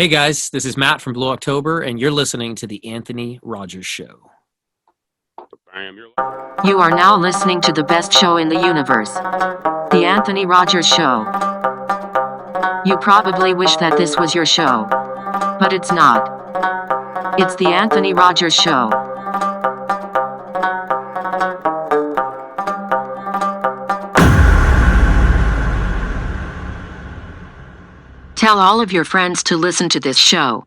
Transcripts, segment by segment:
Hey guys, this is Matt from Blue October, and you're listening to The Anthony Rogers Show. You are now listening to the best show in the universe, The Anthony Rogers Show. You probably wish that this was your show, but it's not. It's The Anthony Rogers Show. Tell all of your friends to listen to this show.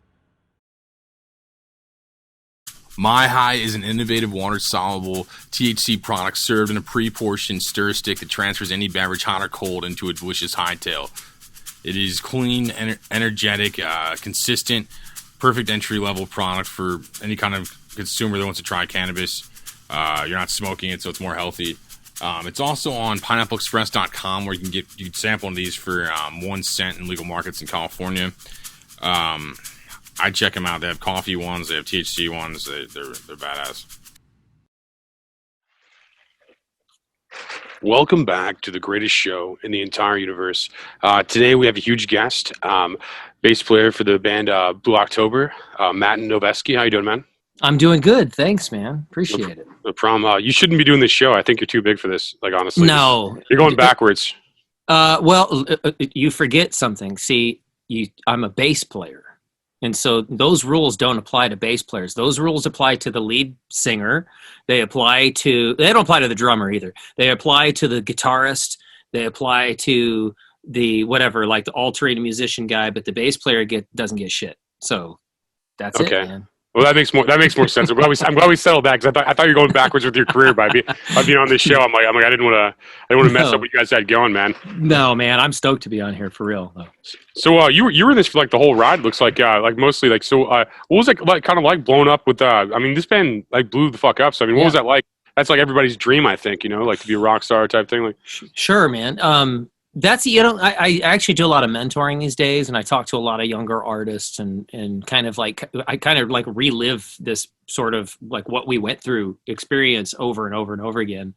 My High is an innovative water-soluble THC product served in a pre-portioned stir stick that transfers any beverage hot or cold into a delicious hightail. It is clean, energetic, consistent, perfect entry-level product for any kind of consumer that wants to try cannabis. You're not smoking it, so it's more healthy. It's also on pineappleexpress.com where you can sample these for 1 cent in legal markets in California. I check them out. They have coffee ones. They have THC ones. They're badass. Welcome back to the greatest show in the entire universe. Today we have a huge guest, bass player for the band Blue October, Matt Noveskey. How you doing, man? I'm doing good. Thanks, man. Appreciate it. No problem. You shouldn't be doing this show. I think you're too big for this, like, honestly. No. You're going backwards. Well, you forget something. See, I'm a bass player. And so those rules don't apply to bass players. Those rules apply to the lead singer. They don't apply to the drummer either. They apply to the guitarist. They apply to the whatever, like the alternate musician guy, but the bass player doesn't get shit. So that's it, man. Well, that makes more sense. I'm glad we settled that, because I thought you were going backwards with your career by being on this show. I'm like I didn't want to mess up what you guys had going, man. No, man, I'm stoked to be on here for real, though. So you were in this for like the whole ride. Looks like mostly like so. What was it like? Kind of like blowing up with? I mean, this band like blew the fuck up. So I mean, what was that like? That's like everybody's dream, I think. Like to be a rock star type thing. Like, sure, man. That's I actually do a lot of mentoring these days, and I talk to a lot of younger artists and kind of like relive this sort of like what we went through experience over and over and over again.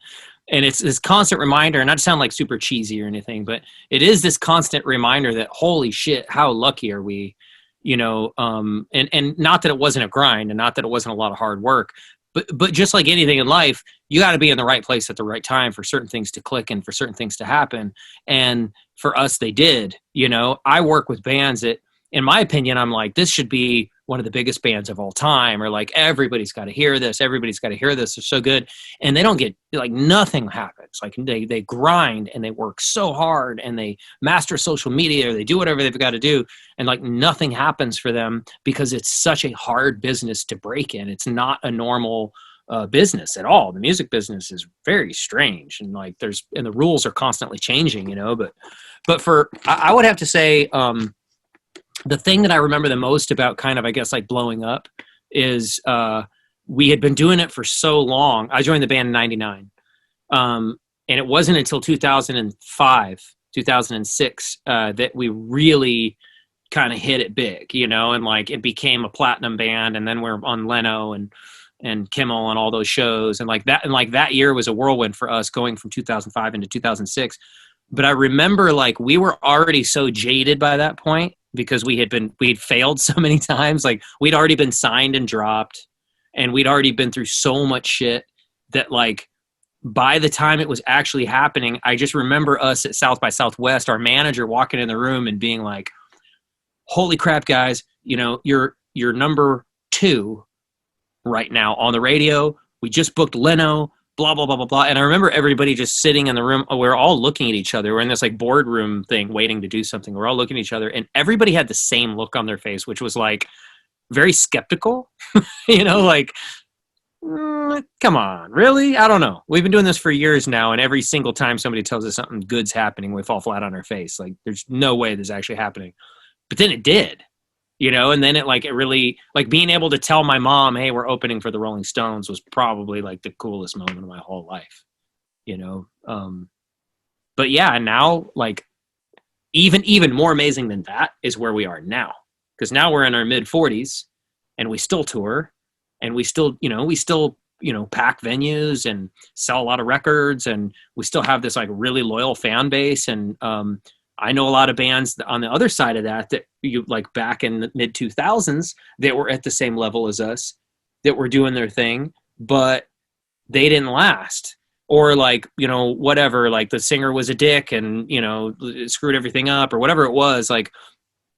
And it's this constant reminder, and not to sound like super cheesy or anything, but it is this constant reminder that holy shit, how lucky are we, and not that it wasn't a grind and not that it wasn't a lot of hard work, but just like anything in life, you got to be in the right place at the right time for certain things to click and for certain things to happen. And for us, they did. I work with bands that, in my opinion, I'm like, this should be one of the biggest bands of all time, or like everybody's got to hear this. Everybody's got to hear this. They're so good, and they don't get like nothing happens. Like they grind and they work so hard and they master social media or they do whatever they've got to do, and like nothing happens for them because it's such a hard business to break in. It's not a normal business at all. The music business is very strange, and like and the rules are constantly changing, but I would have to say, the thing that I remember the most about kind of, I guess, like blowing up is we had been doing it for so long. I joined the band in 99. And it wasn't until 2005, 2006 that we really kind of hit it big, and like it became a platinum band. And then we're on Leno and Kimmel and all those shows. And like that year was a whirlwind for us going from 2005 into 2006. But I remember like we were already so jaded by that point, because we'd failed so many times. Like we'd already been signed and dropped, and we'd already been through so much shit that like by the time it was actually happening, I just remember us at South by Southwest, our manager walking in the room and being like, holy crap, guys, you're number 2 right now on the radio. We just booked Leno, blah, blah, blah, blah, blah. And I remember everybody just sitting in the room. We're all looking at each other. We're in this like boardroom thing waiting to do something. We're all looking at each other, and everybody had the same look on their face, which was like very skeptical, like, come on, really? I don't know. We've been doing this for years now, and every single time somebody tells us something good's happening, we fall flat on our face. Like there's no way this is actually happening. But then it did. And then it really, like being able to tell my mom, hey, we're opening for the Rolling Stones, was probably like the coolest moment of my whole life, but yeah, now like even more amazing than that is where we are now. Cause now we're in our mid 40s and we still tour, and we still pack venues and sell a lot of records, and we still have this like really loyal fan base. And, I know a lot of bands on the other side of that you like back in the mid 2000s that were at the same level as us, that were doing their thing, but they didn't last. Or like, you know, whatever, like the singer was a dick and, you know, screwed everything up or whatever it was, like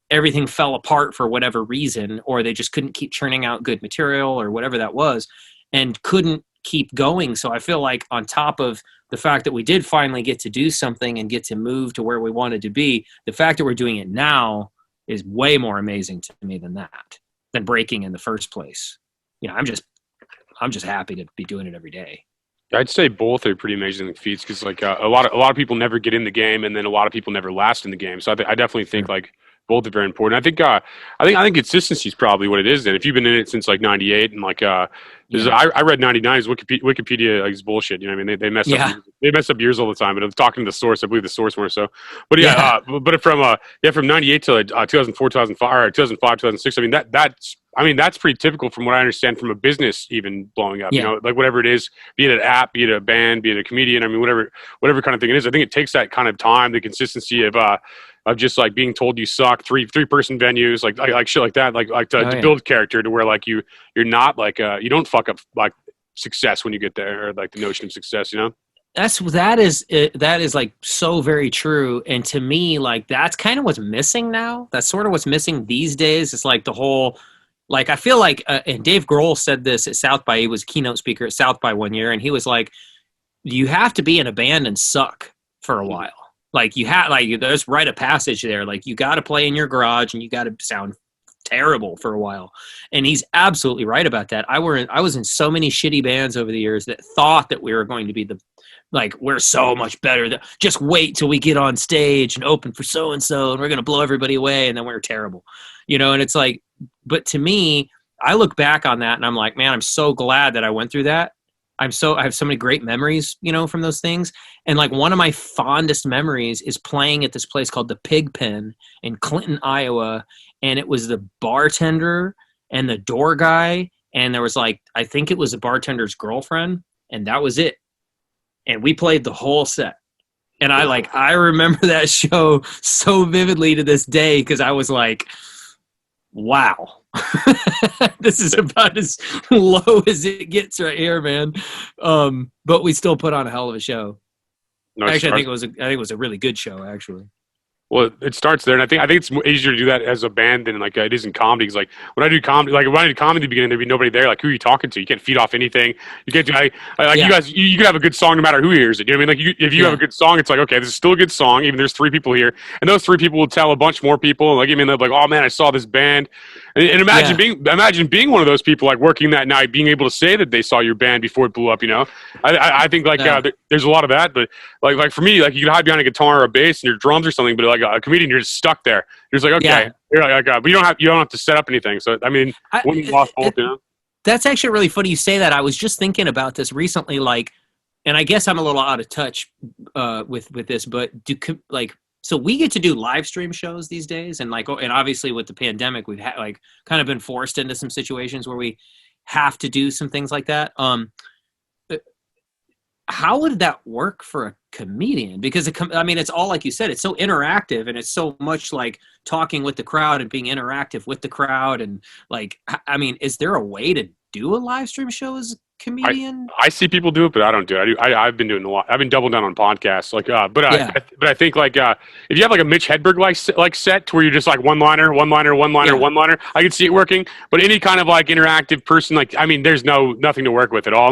everything fell apart for whatever reason, or they just couldn't keep churning out good material or whatever that was and couldn't keep going. So I feel like on top of the fact that we did finally get to do something and get to move to where we wanted to be, the fact that we're doing it now is way more amazing to me than breaking in the first place. You know, I'm just happy to be doing it every day. I'd say both are pretty amazing feats because like a lot of people never get in the game, and then a lot of people never last in the game. So I definitely think like both are very important. I think consistency is probably what it is. And if you've been in it since like '98 and like I read '99 is Wikipedia like, is bullshit. You know what I mean? They mess up years all the time. But I'm talking to the source. I believe the source more so. But but from '98 to 2004, 2005, or 2005, 2006. I mean that's pretty typical from what I understand from a business even blowing up. You know, like whatever it is, be it an app, be it a band, be it a comedian. I mean, whatever kind of thing it is. I think it takes that kind of time, the consistency of just like being told you suck, three person venues, like shit like that, to build character to where like you're not like you don't fuck up like success when you get there, or like the notion of success, you know. That is like so very true. And to me, like that's kind of what's missing now. That's sort of what's missing these days. It's like the whole, like, I feel like, and Dave Grohl said this at South by, he was a keynote speaker at South by one year. And he was like, you have to be in a band and suck for a while. Like you have, like there's rite of passage there. Like you got to play in your garage and you got to sound terrible for a while. And he's absolutely right about that. I was in so many shitty bands over the years that thought that we were going to be we're so much better. Just wait till we get on stage and open for so-and-so and we're going to blow everybody away. And then we're terrible, you know? And it's like, but to me, I look back on that and I'm like, man, I'm so glad that I went through that. I have so many great memories, you know, from those things. And like one of my fondest memories is playing at this place called the Pig Pen in Clinton, Iowa. And it was the bartender and the door guy. And there was like, I think it was the bartender's girlfriend, and that was it. And we played the whole set. And I remember that show so vividly to this day, because I was like, wow, this is about as low as it gets right here, man. But we still put on a hell of a show. Actually, I think it was a really good show, actually. Well, it starts there, and I think it's easier to do that as a band than like it is in comedy. Because like when I did comedy in the beginning, there'd be nobody there. Like, who are you talking to? You can't feed off anything. You can't do you guys. You could have a good song no matter who hears it. You know what I mean? Like if you have a good song, it's like, okay, this is still a good song. Even there's 3 people here, and those 3 people will tell a bunch more people. Like, I mean, they're like, oh man, I saw this band, and imagine being one of those people, like working that night, being able to say that they saw your band before it blew up. You know, I think like there's a lot of that, but like for me, like you can hide behind a guitar or a bass and your drums or something, but like a comedian, you're just stuck there. You're just like, okay, you're like, but you don't have to set up anything. So I mean, when you lost both, you know. That's actually really funny you say that. I was just thinking about this recently, like, and I guess I'm a little out of touch with this, but so we get to do live stream shows these days, and and obviously with the pandemic, we've like kind of been forced into some situations where we have to do some things like that. How would that work for a comedian? Because it's all like you said, it's so interactive, and it's so much like talking with the crowd and being interactive with the crowd. And like, I mean, is there a way to do a live stream show as a comedian? I see people do it, but I don't do it. I've been doing a lot. I've been doubling down on podcasts. Like, but I think like if you have like a Mitch Hedberg like set to where you're just like one liner, I could see it working. But any kind of like interactive person, like, I mean, there's nothing to work with at all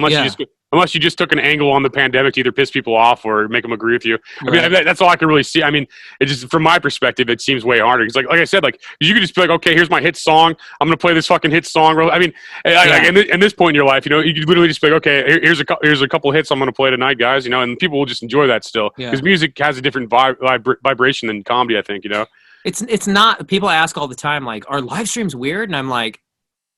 unless you just took an angle on the pandemic to either piss people off or make them agree with you. Right. I mean, that's all I can really see. I mean, it just, from my perspective, it seems way harder. Because like I said, like you could just be like, okay, here's my hit song. I'm going to play this fucking hit song. I mean, in this point in your life, you know, you could literally just be like, okay, here's a couple hits I'm going to play tonight, guys. You know, and people will just enjoy that still. Because music has a different vibration than comedy, I think, you know. It's not, people ask all the time, like, are live streams weird? And I'm like,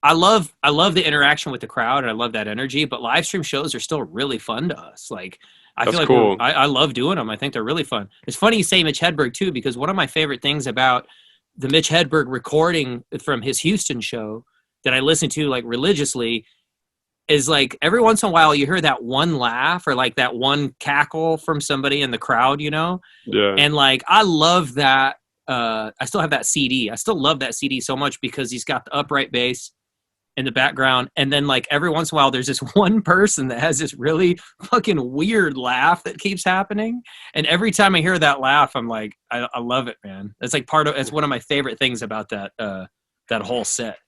I love the interaction with the crowd, and I love that energy, but live stream shows are still really fun to us. Like, I feel like cool. I love doing them. I think they're really fun. It's funny you say Mitch Hedberg too, because one of my favorite things about the Mitch Hedberg recording from his Houston show that I listen to like religiously, is like every once in a while you hear that one laugh or like that one cackle from somebody in the crowd, you know? Yeah. And like I love that. I still have that CD. I still love that CD so much because he's got the upright bass in the background, and then like every once in a while there's this one person that has this really fucking weird laugh that keeps happening, and every time I hear that laugh I'm like I love it, man. It's like it's one of my favorite things about that that whole set.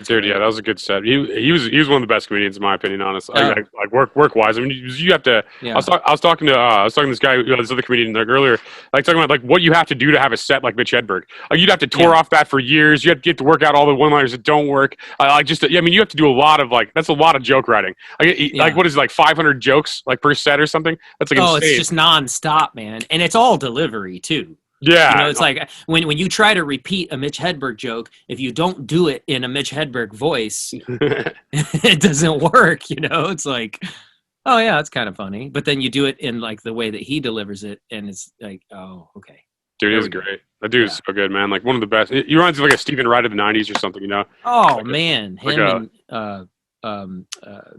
Dude, yeah, that was a good set. He was one of the best comedians in my opinion. Honestly, Oh. like work wise. I mean, you have to. Yeah. I was talking to this guy, this other comedian like earlier, like talking about like what you have to do to have a set like Mitch Hedberg. Like you'd have to tour off that for years. You have to get to work out all the one-liners that don't work. I mean, you have to do a lot of like that's a lot of joke writing. Like what is it, like 500 jokes like per set or something? That's like insane. It's just nonstop, man, and it's all delivery too. Yeah, you know, it's like when you try to repeat a Mitch Hedberg joke, if you don't do it in a Mitch Hedberg voice, it doesn't work. You know, it's like, oh yeah, that's kind of funny, but then you do it in like the way that he delivers it, and it's like, oh, okay. Dude, he's great. That dude is so good, man. Like one of the best. He reminds me of like a Stephen Wright of the '90s or something, you know? Oh like man, him and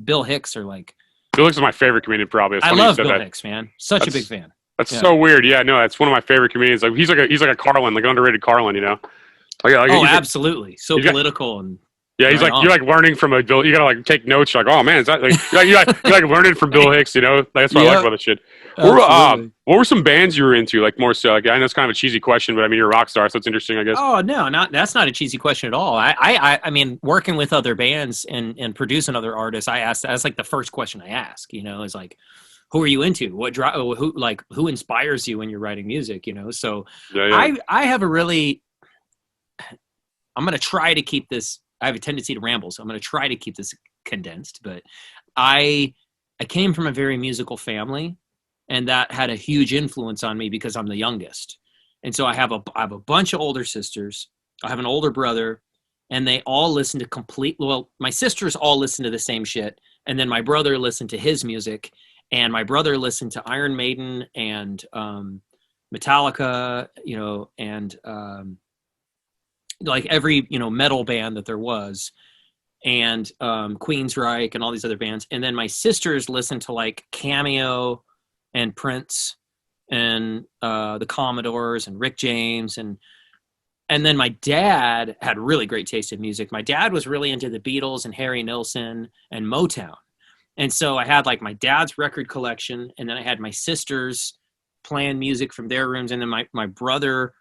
Bill Hicks are like. Bill Hicks is my favorite comedian, probably. I love Bill Hicks, man. Such a big fan. That's so weird. Yeah, no, that's one of my favorite comedians. Like he's like a Carlin, like an underrated Carlin, you know? Like, absolutely. So political and he's like you're like learning from a Bill. You gotta like take notes. You're like, oh man, is that like you're like learning from Bill Hicks, you know? Like, that's what I like about this shit. What were some bands you were into? Like more so, like I know it's kind of a cheesy question, but I mean you're a rock star, so it's interesting, I guess. Oh no, that's not a cheesy question at all. I mean, working with other bands and producing other artists, that's like the first question I ask. You know, is like, who are you into? Who inspires you when you're writing music? You know, so I have a really. I'm going to try to keep this. I have a tendency to ramble, so I'm going to try to keep this condensed. But I came from a very musical family, and that had a huge influence on me because I'm the youngest. And so I have a bunch of older sisters. I have an older brother, and they all listen to my sisters all listen to the same shit, and then my brother listened to his music. And my brother listened to Iron Maiden and Metallica, you know, and like every, you know, metal band that there was, and Queensryche and all these other bands. And then my sisters listened to like Cameo and Prince and the Commodores and Rick James. And then my dad had really great taste in music. My dad was really into the Beatles and Harry Nilsson and Motown. And so I had like my dad's record collection, and then I had my sisters playing music from their rooms. And then my brother,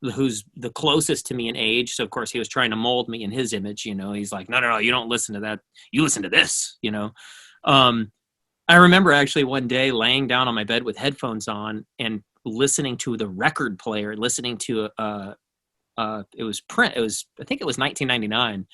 who's the closest to me in age. So of course he was trying to mold me in his image, you know, he's like, no, you don't listen to that. You listen to this, you know? I remember actually one day laying down on my bed with headphones on and listening to the record player, listening to, it was Print. I think it was 1999.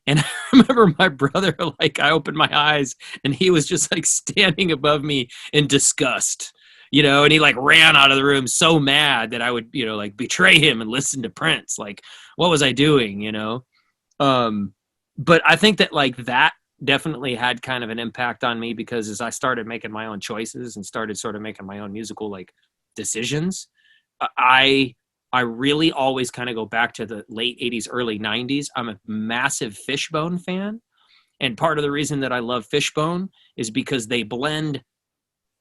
And I remember my brother, like, I opened my eyes and he was just like standing above me in disgust, you know, and he like ran out of the room so mad that I would, you know, like betray him and listen to Prince. Like, what was I doing, you know? But I think that like that definitely had kind of an impact on me, because as I started making my own choices and started sort of making my own musical like decisions, I really always kind of go back to the late 80s, early 90s. I'm a massive Fishbone fan. And part of the reason that I love Fishbone is because they blend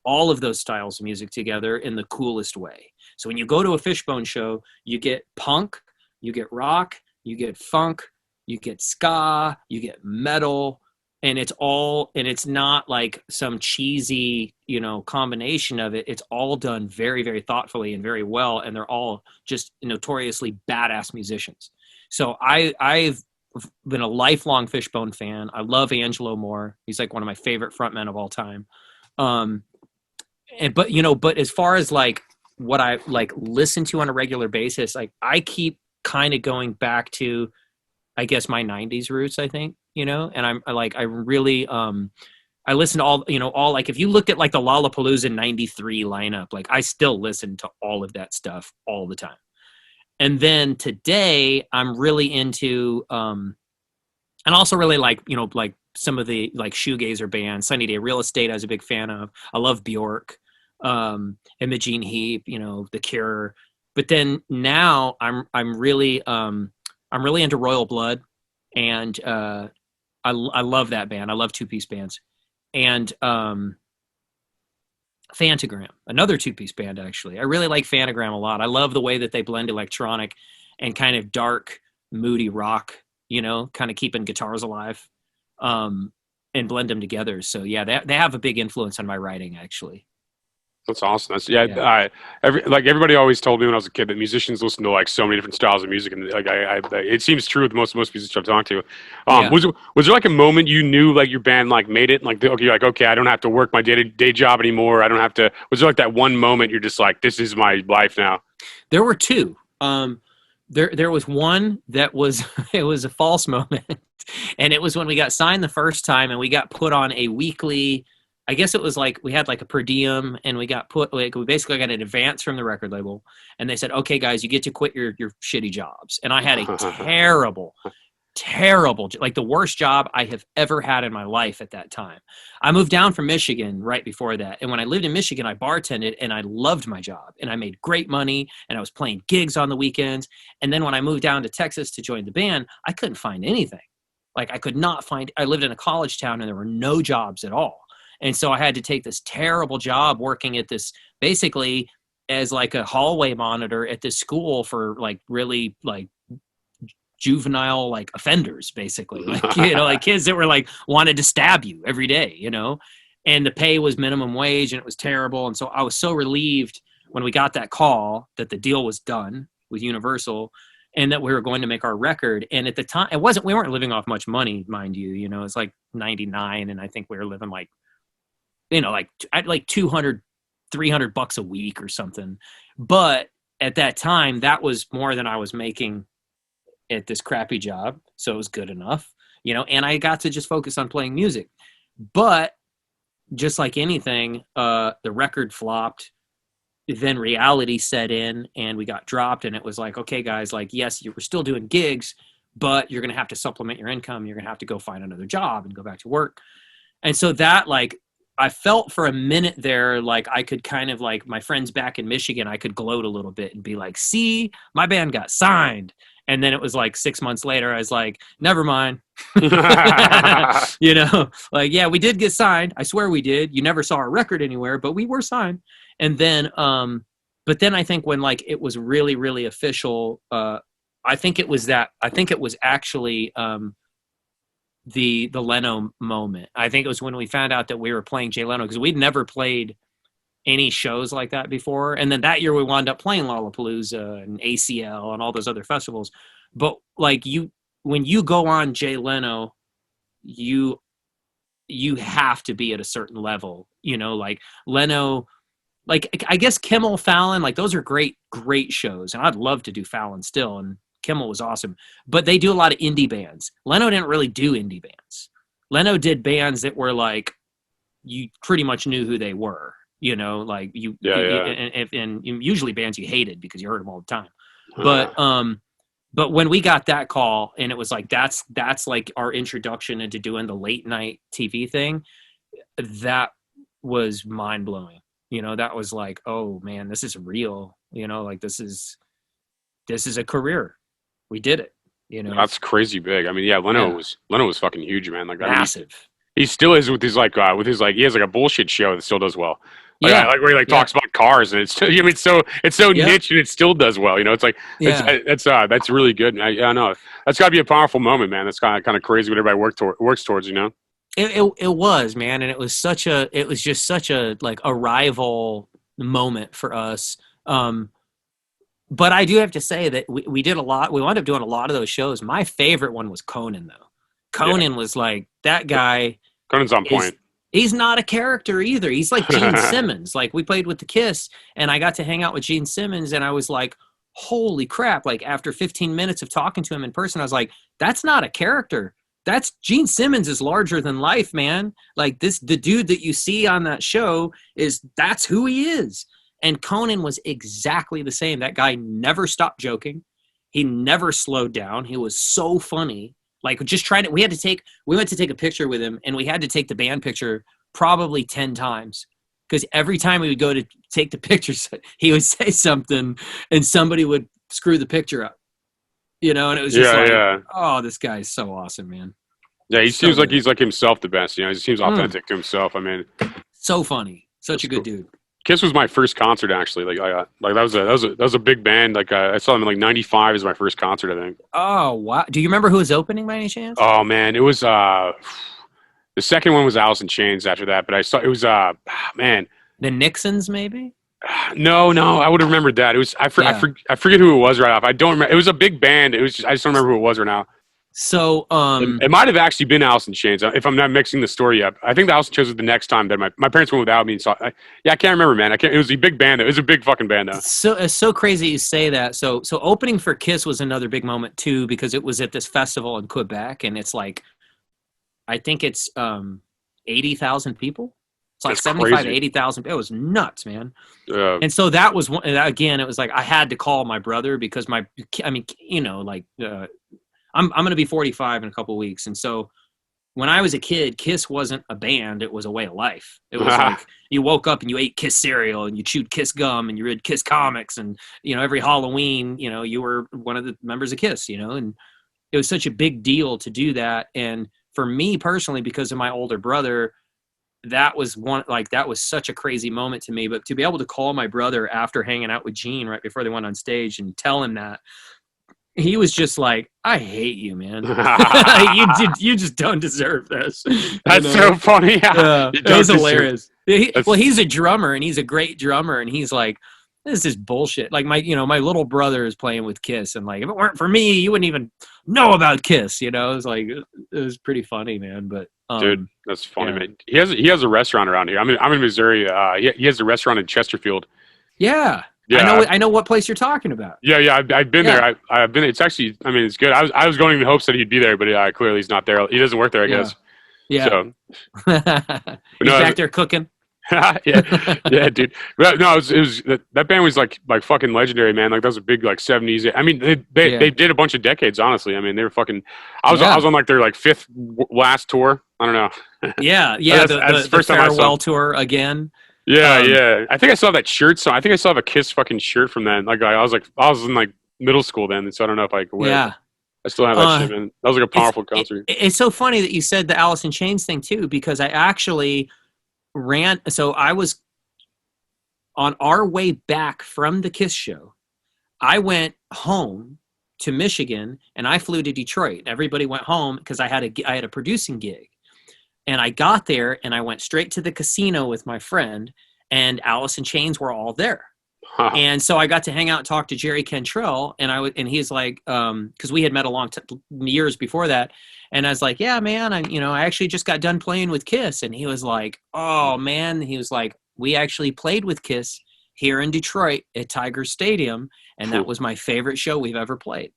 all of those styles of music together in the coolest way. So when you go to a Fishbone show, you get punk, you get rock, you get funk, you get ska, you get metal, and it's not like some cheesy, you know, combination of it. It's all done very, very thoughtfully and very well. And they're all just notoriously badass musicians. So I've been a lifelong Fishbone fan. I love Angelo Moore. He's like one of my favorite frontmen of all time. But as far as like what I like listen to on a regular basis, like I keep kind of going back to, I guess, my 90s roots, I think, you know, and I listen to all, like, if you looked at like the Lollapalooza 93 lineup, like I still listen to all of that stuff all the time. And then today I'm really into, and also really like, you know, like some of the like shoegazer bands. Sunny Day Real Estate I was a big fan of. I love Bjork, Imogene Heap, you know, The Cure. But then now I'm really into Royal Blood, and I love that band. I love two-piece bands. and Fantagram, another two-piece band. Actually, I really like Fantagram a lot. I love the way that they blend electronic and kind of dark, moody rock, kind of keeping guitars alive, and blend them together. So yeah, they have a big influence on my writing, actually. That's awesome. That's Yeah. everybody always told me when I was a kid that musicians listen to like so many different styles of music, and like it seems true with most musicians I've talked to. Yeah. Was there like a moment you knew like your band like made it, like okay, you're like, okay, I don't have to work my day job anymore. I don't have to. Was there like that one moment you're just like, this is my life now? There were two. There was one that was it was a false moment, and it was when we got signed the first time, and we got put on a weekly. I guess it was like we had like a per diem, and we basically got an advance from the record label, and they said, okay, guys, you get to quit your shitty jobs. And I had a terrible, like the worst job I have ever had in my life at that time. I moved down from Michigan right before that. And when I lived in Michigan, I bartended, and I loved my job, and I made great money, and I was playing gigs on the weekends. And then when I moved down to Texas to join the band, I couldn't find anything. Like I lived in a college town, and there were no jobs at all. And so I had to take this terrible job working at this, basically as like a hallway monitor at this school for like really like juvenile like offenders, basically, like, like kids that were like wanted to stab you every day, and the pay was minimum wage, and it was terrible. And so I was so relieved when we got that call that the deal was done with Universal and that we were going to make our record. And at the time we weren't living off much money, mind you, it's like 99. And I think we were living like, like 200, $300 a week or something. But at that time, that was more than I was making at this crappy job. So it was good enough, and I got to just focus on playing music. But just like anything, the record flopped. Then reality set in, and we got dropped. And it was like, okay, guys, like, yes, you were still doing gigs, but you're going to have to supplement your income. You're going to have to go find another job and go back to work. And so that, like, I felt for a minute there like I could kind of, like, my friends back in Michigan, I could gloat a little bit and be like, see, my band got signed. And then it was like 6 months later, I was like, never mind. Like, yeah, we did get signed. I swear we did. You never saw our record anywhere, but we were signed. And then, but then I think when like it was really, really official, I think it was actually the Leno moment. I think it was when we found out that we were playing Jay Leno, because we'd never played any shows like that before. And then that year we wound up playing Lollapalooza and ACL and all those other festivals. But like when you go on Jay Leno, you have to be at a certain level, like Leno, like I guess Kimmel, Fallon, like those are great, great shows. And I'd love to do Fallon still. And Kimmel was awesome, but they do a lot of indie bands. Leno didn't really do indie bands. Leno did bands that were like, you pretty much knew who they were, like and usually bands you hated because you heard them all the time. But when we got that call, and it was like, that's like our introduction into doing the late night TV thing, that was mind blowing. That was like, oh man, this is real, like this is a career. We did it, That's crazy big. I mean, yeah, Leno was fucking huge, man. Like massive. He still is with his he has like a bullshit show that still does well. Like, like where he talks about cars, and it's still, it's so niche, and it still does well. It's like that's really good. I know that's got to be a powerful moment, man. That's kind of crazy what everybody works towards. It was, man, and it was just such a like arrival moment for us. But I do have to say that we did a lot. We wound up doing a lot of those shows. My favorite one was Conan, though. Conan was like, that guy. Conan's on point. He's not a character either. He's like Gene Simmons. Like, we played with the Kiss, and I got to hang out with Gene Simmons, and I was like, holy crap. Like, after 15 minutes of talking to him in person, I was like, that's not a character. That's Gene Simmons is larger than life, man. Like, the dude that you see on that show that's who he is. And Conan was exactly the same. That guy never stopped joking. He never slowed down. He was so funny. Like, just trying to, we went to take a picture with him, and we had to take the band picture probably 10 times. Because every time we would go to take the pictures, he would say something, and somebody would screw the picture up. And it was just oh, this guy is so awesome, man. Yeah, he So seems like good. he's like himself the best. You know, he seems Mm, authentic to himself. I mean, so funny. Such that's a good cool. dude. Kiss was my first concert actually. Like that was a big band. Like I saw them in like '95 is my first concert, I think. Oh wow! Do you remember who was opening by any chance? Oh man, it was the second one was Alice in Chains after that, but I saw it was man. The Nixons, maybe? No, I would have remembered that. It was Yeah. I forget who it was right off. I don't remember. It was a big band. It was just, I just don't remember who it was right now. So, It might have actually been Alice in Chains if I'm not mixing the story up. I think the Alice in Chains was the next time that my parents went without me. So yeah, I can't remember, man. I can't. It was a big band. It was a big fucking band though. it's so crazy you say that. So opening for Kiss was another big moment too because it was at this festival in Quebec, and it's like I think it's 80,000 people. It's like That's 75, crazy. 80,000. It was nuts, man. Uh, And so that was one again. It was like I had to call my brother because I mean, like I'm gonna be 45 in a couple of weeks, and so when I was a kid, Kiss wasn't a band; it was a way of life. It was like you woke up and you ate Kiss cereal and you chewed Kiss gum and you read Kiss comics, and every Halloween, you were one of the members of Kiss, and it was such a big deal to do that. And for me personally, because of my older brother, that was that was such a crazy moment to me. But to be able to call my brother after hanging out with Gene right before they went on stage and tell him that, he was just like, I hate you, man. You just don't deserve this. That's so funny. Yeah, You it don't was deserve- hilarious. That's- Well, he's a drummer and he's a great drummer, and he's like, this is bullshit. Like my little brother is playing with Kiss, and like if it weren't for me, you wouldn't even know about Kiss. It was like it was pretty funny, man. But Dude, that's funny, yeah. man. He has a restaurant around here. I'm in Missouri. He has a restaurant in Chesterfield. Yeah, Yeah, I know what place you're talking about. yeah. I've been Yeah. there. I've been. It's actually. I mean, it's good. I was going in hopes that he'd be there, but clearly he's not there. He doesn't work there, I guess. Yeah. So, He's no, back there cooking. yeah, dude. But no, it was that band was like fucking legendary, man. Like that was a big like '70s. I mean, they did a bunch of decades. Honestly, I mean, they were fucking. I was on like their like fifth last tour. I don't know. Yeah. That's the first time I saw farewell tour again. Yeah. I think I saw that shirt. So I think I saw a Kiss fucking shirt from then. Like I was in like middle school then, so I don't know if I could wear it. Yeah. I still have that shit, man. That was like a powerful concert. It's so funny that you said the Alice in Chains thing too, because I actually ran. So I was on our way back from the Kiss show. I went home to Michigan and I flew to Detroit. Everybody went home because I had a producing gig. And I got there and I went straight to the casino with my friend, and Alice in Chains were all there. Huh. And so I got to hang out and talk to Jerry Cantrell, and he's like, because we had met years before that, and I was like, yeah, man, I actually just got done playing with Kiss, and he was like, oh man, he was like, we actually played with Kiss here in Detroit at Tiger Stadium, and that was my favorite show we've ever played.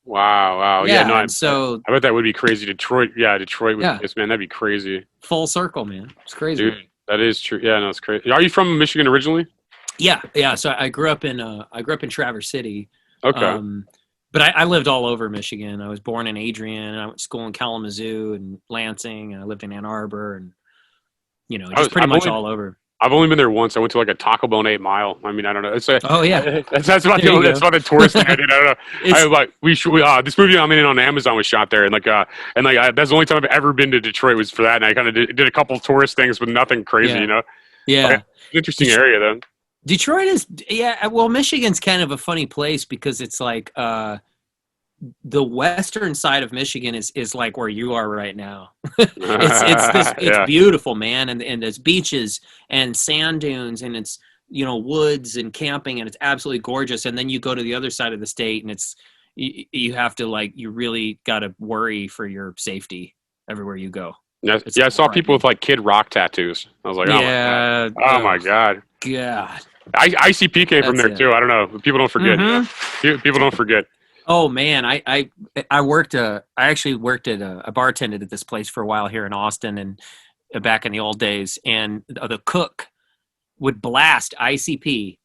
Wow. Yeah, no, so I bet that would be crazy. Detroit with Yeah. Kiss, man. That'd be crazy. full circle, man, it's crazy. Dude, that is true. Yeah, no, it's crazy. Are you from Michigan originally? Yeah. So I grew up in Traverse City. Okay. But I lived all over Michigan. I was born in Adrian. I went to school in Kalamazoo and Lansing, and I lived in Ann Arbor, and just pretty much all over. I've only been there once. I went to like a Taco Bell in 8 Mile. I mean, I don't know. Oh yeah, That's about the tourist thing I did. I don't know. This movie I'm in on Amazon was shot there, and that's the only time I've ever been to Detroit was for that. And I kind of did a couple tourist things, but nothing crazy, Yeah. Okay. Interesting area though. Detroit is well, Michigan's kind of a funny place because it's like the western side of Michigan is like where you are right now. It's beautiful, man, and there's beaches and sand dunes, and it's woods and camping, and it's absolutely gorgeous. And then you go to the other side of the state, and it's you have to you really got to worry for your safety everywhere you go. Yeah, I saw people with like Kid Rock tattoos. I was like, oh my god. God. ICP came from there it. too. I don't know. People don't forget. Mhm. People don't forget. Oh man, I actually worked at I bartended at this place for a while here in Austin, and back in the old days, and the cook would blast ICP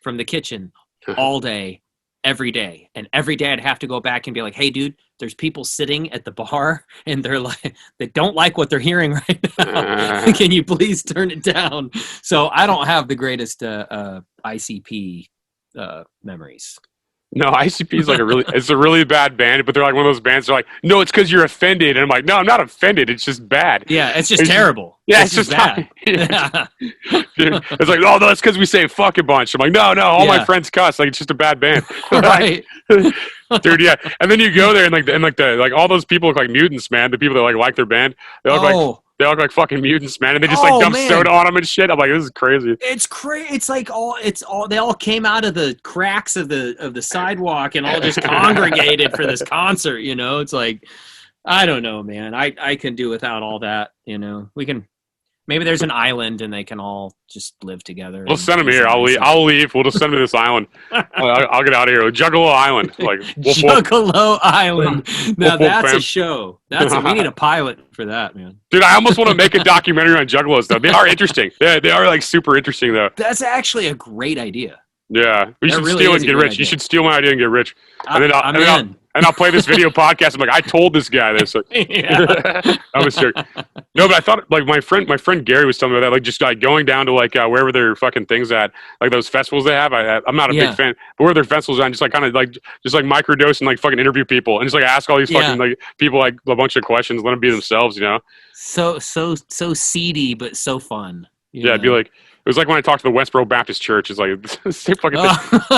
from the kitchen all day, every day, and every day I'd have to go back and be like, hey dude, there's people sitting at the bar and they're like, they don't like what they're hearing right now. Can you please turn it down? So I don't have the greatest ICP memories. No, ICP is like it's a really bad band, but they're like one of those bands. They're like, no, it's because you're offended, and I'm like, no, I'm not offended. It's just bad. Yeah, it's just terrible. Yeah, it's just bad. It's like, oh, no, that's because we say fuck a bunch. I'm like, no, all my friends cuss. Like, it's just a bad band. Right. Dude, yeah. And then you go there and like all those people look like mutants, man. The people that like their band, they look like fucking mutants, man. And they just like dump soda on them and shit. I'm like, this is crazy. It's crazy. It's like they all came out of the cracks of the sidewalk and all just congregated for this concert. You know, it's like, I don't know, man. I can do without all that. You know, we can. Maybe there's an island and they can all just live together. We'll send them here. I'll leave. We'll just send them to this island. I'll get out of here. Juggalo Island. Like Juggalo Island. Now that's fam. a show. We need a pilot for that, man. Dude, I almost want to make a documentary on Juggalos, though. They are interesting. They are like super interesting, though. That's actually a great idea. Yeah, we should really steal it and get rich. idea. You should steal my idea and get rich. And I'm I'll play this video podcast. I'm like, I told this guy this. Like, I'm a jerk. No, but I thought like my friend Gary was telling me about that. Like just like going down to like wherever their fucking things at, like those festivals they have. I'm not a big fan, but where their festivals at, and just like kind of like just like microdose and like fucking interview people and just like ask all these fucking like people like a bunch of questions, let them be themselves, you know. So seedy, but so fun. Yeah, it'd be like. It was like when I talked to the Westboro Baptist Church. It's like the same fucking thing.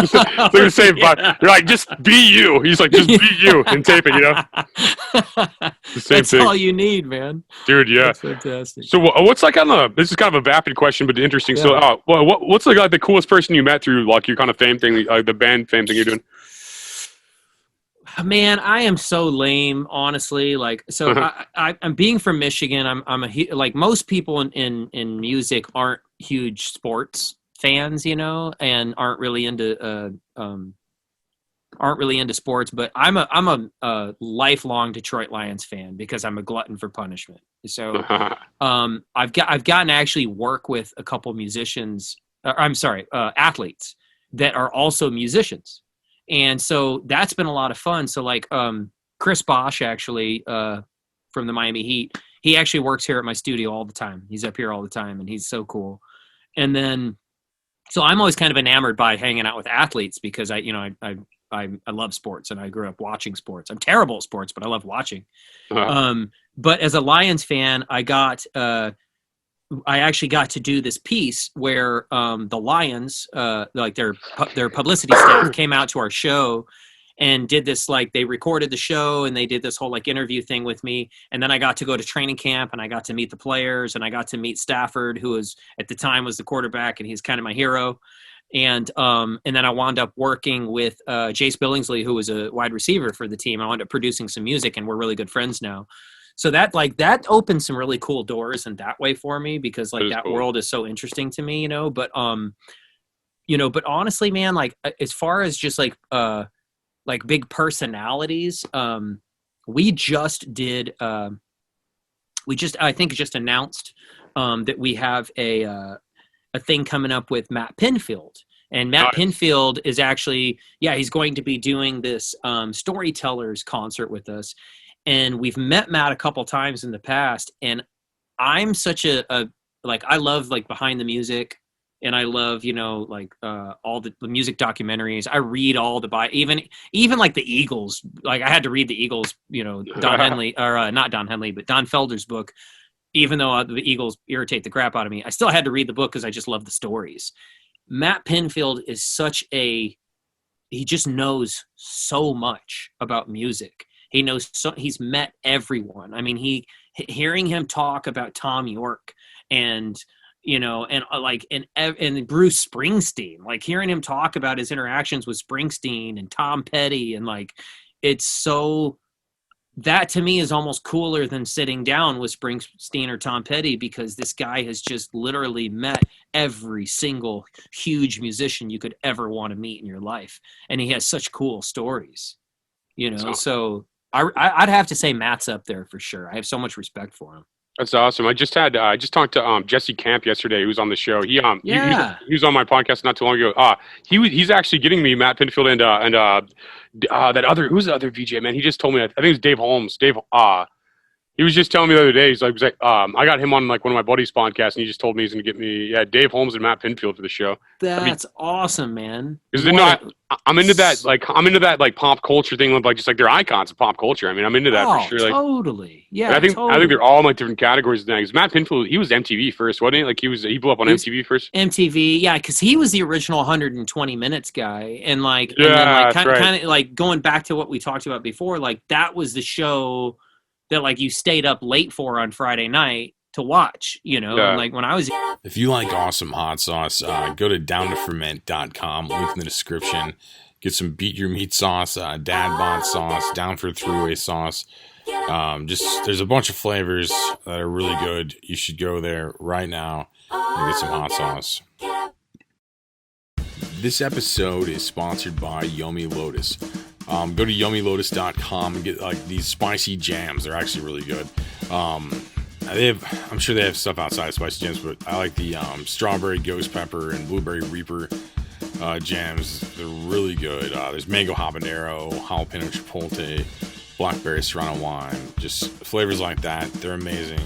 It's like the same vibe. You're like, just be you. He's like, just be you and tape it, you know? The same That's thing. all you need, man. Dude, yeah. That's fantastic. So what's like, I don't know, this is kind of a vapid question, but interesting. Yeah. So what's like the coolest person you met through like your kind of fame thing, the band fame thing you're doing? Man, I am so lame, honestly. Like, so I'm being from Michigan. I'm like most people in music aren't huge sports fans, you know, and aren't really into sports. But I'm a lifelong Detroit Lions fan because I'm a glutton for punishment. So I've gotten to actually work with a couple musicians. Athletes that are also musicians. And so that's been a lot of fun. So like Chris Bosch, actually, from the Miami Heat, he actually works here at my studio all the time. He's up here all the time, and he's so cool. And then, so I'm always kind of enamored by hanging out with athletes because I love sports and I grew up watching sports. I'm terrible at sports, but I love watching. But as a Lions fan, I actually got to do this piece where the Lions, like their publicity staff, came out to our show and did this, like they recorded the show and they did this whole like interview thing with me. And then I got to go to training camp and I got to meet the players and I got to meet Stafford, who was at the time was the quarterback and he's kind of my hero. And then I wound up working with Jace Billingsley, who was a wide receiver for the team. I wound up producing some music and we're really good friends now. So that opened some really cool doors in that way for me because like that cool. world is so interesting to me, you know, but honestly, man, like as far as just like big personalities, we just announced that we have a thing coming up with Matt Pinfield. And Matt Pinfield is actually, he's going to be doing this Storytellers concert with us. And we've met Matt a couple times in the past, and I'm such I love like behind the music, and I love, you know, like all the music documentaries. I read all even like the Eagles. Like I had to read the Eagles, you know, Don Henley or not Don Henley, but Don Felder's book. Even though the Eagles irritate the crap out of me, I still had to read the book because I just love the stories. Matt Pinfield is he just knows so much about music. He knows he's met everyone. I mean, hearing him talk about Tom York and, you know, and Bruce Springsteen, like hearing him talk about his interactions with Springsteen and Tom Petty. And like, that to me is almost cooler than sitting down with Springsteen or Tom Petty, because this guy has just literally met every single huge musician you could ever want to meet in your life. And he has such cool stories, you know, so I'd have to say Matt's up there for sure. I have so much respect for him. That's awesome. I just talked to Jesse Camp yesterday, who was on the show. He was on my podcast not too long ago. He's actually getting me Matt Pinfield and that other, who's the other VJ, man? He just told me, I think it was Dave Holmes. He was just telling me the other day. He's like, I got him on like one of my buddies' podcasts, and he just told me he's going to get me, Dave Holmes and Matt Pinfield for the show. That's awesome, man. Because I'm into that, like pop culture thing, like just like they're icons of pop culture. I mean, I'm into that for sure. Like, totally. Yeah, I think they're all in like different categories now. Because Matt Pinfield, he was MTV first, wasn't he? Like he blew up on MTV first. MTV, yeah, because he was the original 120 Minutes guy, and like, kind of like going back to what we talked about before, like that was the show that like you stayed up late for on Friday night to watch, and like when I was. If you like awesome hot sauce, go to downtoferment.com, link in the description. Get some Beat Your Meat sauce, Dad Bod sauce, Down for Throughway sauce. There's a bunch of flavors that are really good. You should go there right now and get some hot sauce. This episode is sponsored by Yummy Lotus. Go to yummylotus.com and get like these spicy jams. They're actually really good. I'm sure they have stuff outside of spicy jams, but I like the strawberry ghost pepper and blueberry reaper jams. They're really good. There's mango habanero, jalapeno chipotle, blackberry serrano wine, just flavors like that. They're amazing.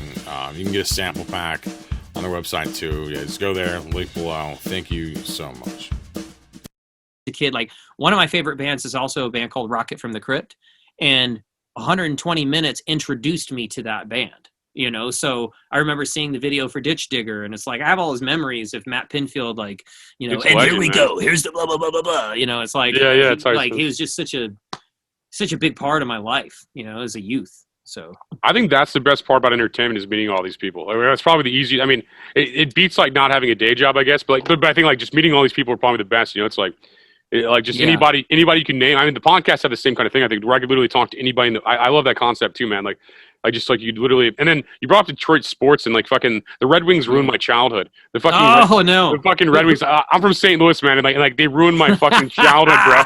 You can get a sample pack on their website too. Yeah, just go there, link below. Thank you so much. Kid, like one of my favorite bands is also a band called Rocket from the Crypt, and 120 Minutes introduced me to that band, so I remember seeing the video for Ditch Digger, and it's like I have all his memories of Matt Pinfield, like and legend, here we go, here's the blah blah blah blah blah, it's like it's like he was just such a big part of my life, as a youth. So I think that's the best part about entertainment is meeting all these people. Like, that's probably the easiest. I mean, it beats like not having a day job, I guess, but I think like just meeting all these people are probably the best. It's like anybody you can name. I mean, the podcast have the same kind of thing. I think where I could literally talk to anybody. I love that concept too, man. Like just like you literally. And then you brought up Detroit sports, and like fucking the Red Wings ruined my childhood. The fucking the fucking Red Wings. I'm from St. Louis, man, and like they ruined my fucking childhood, bro.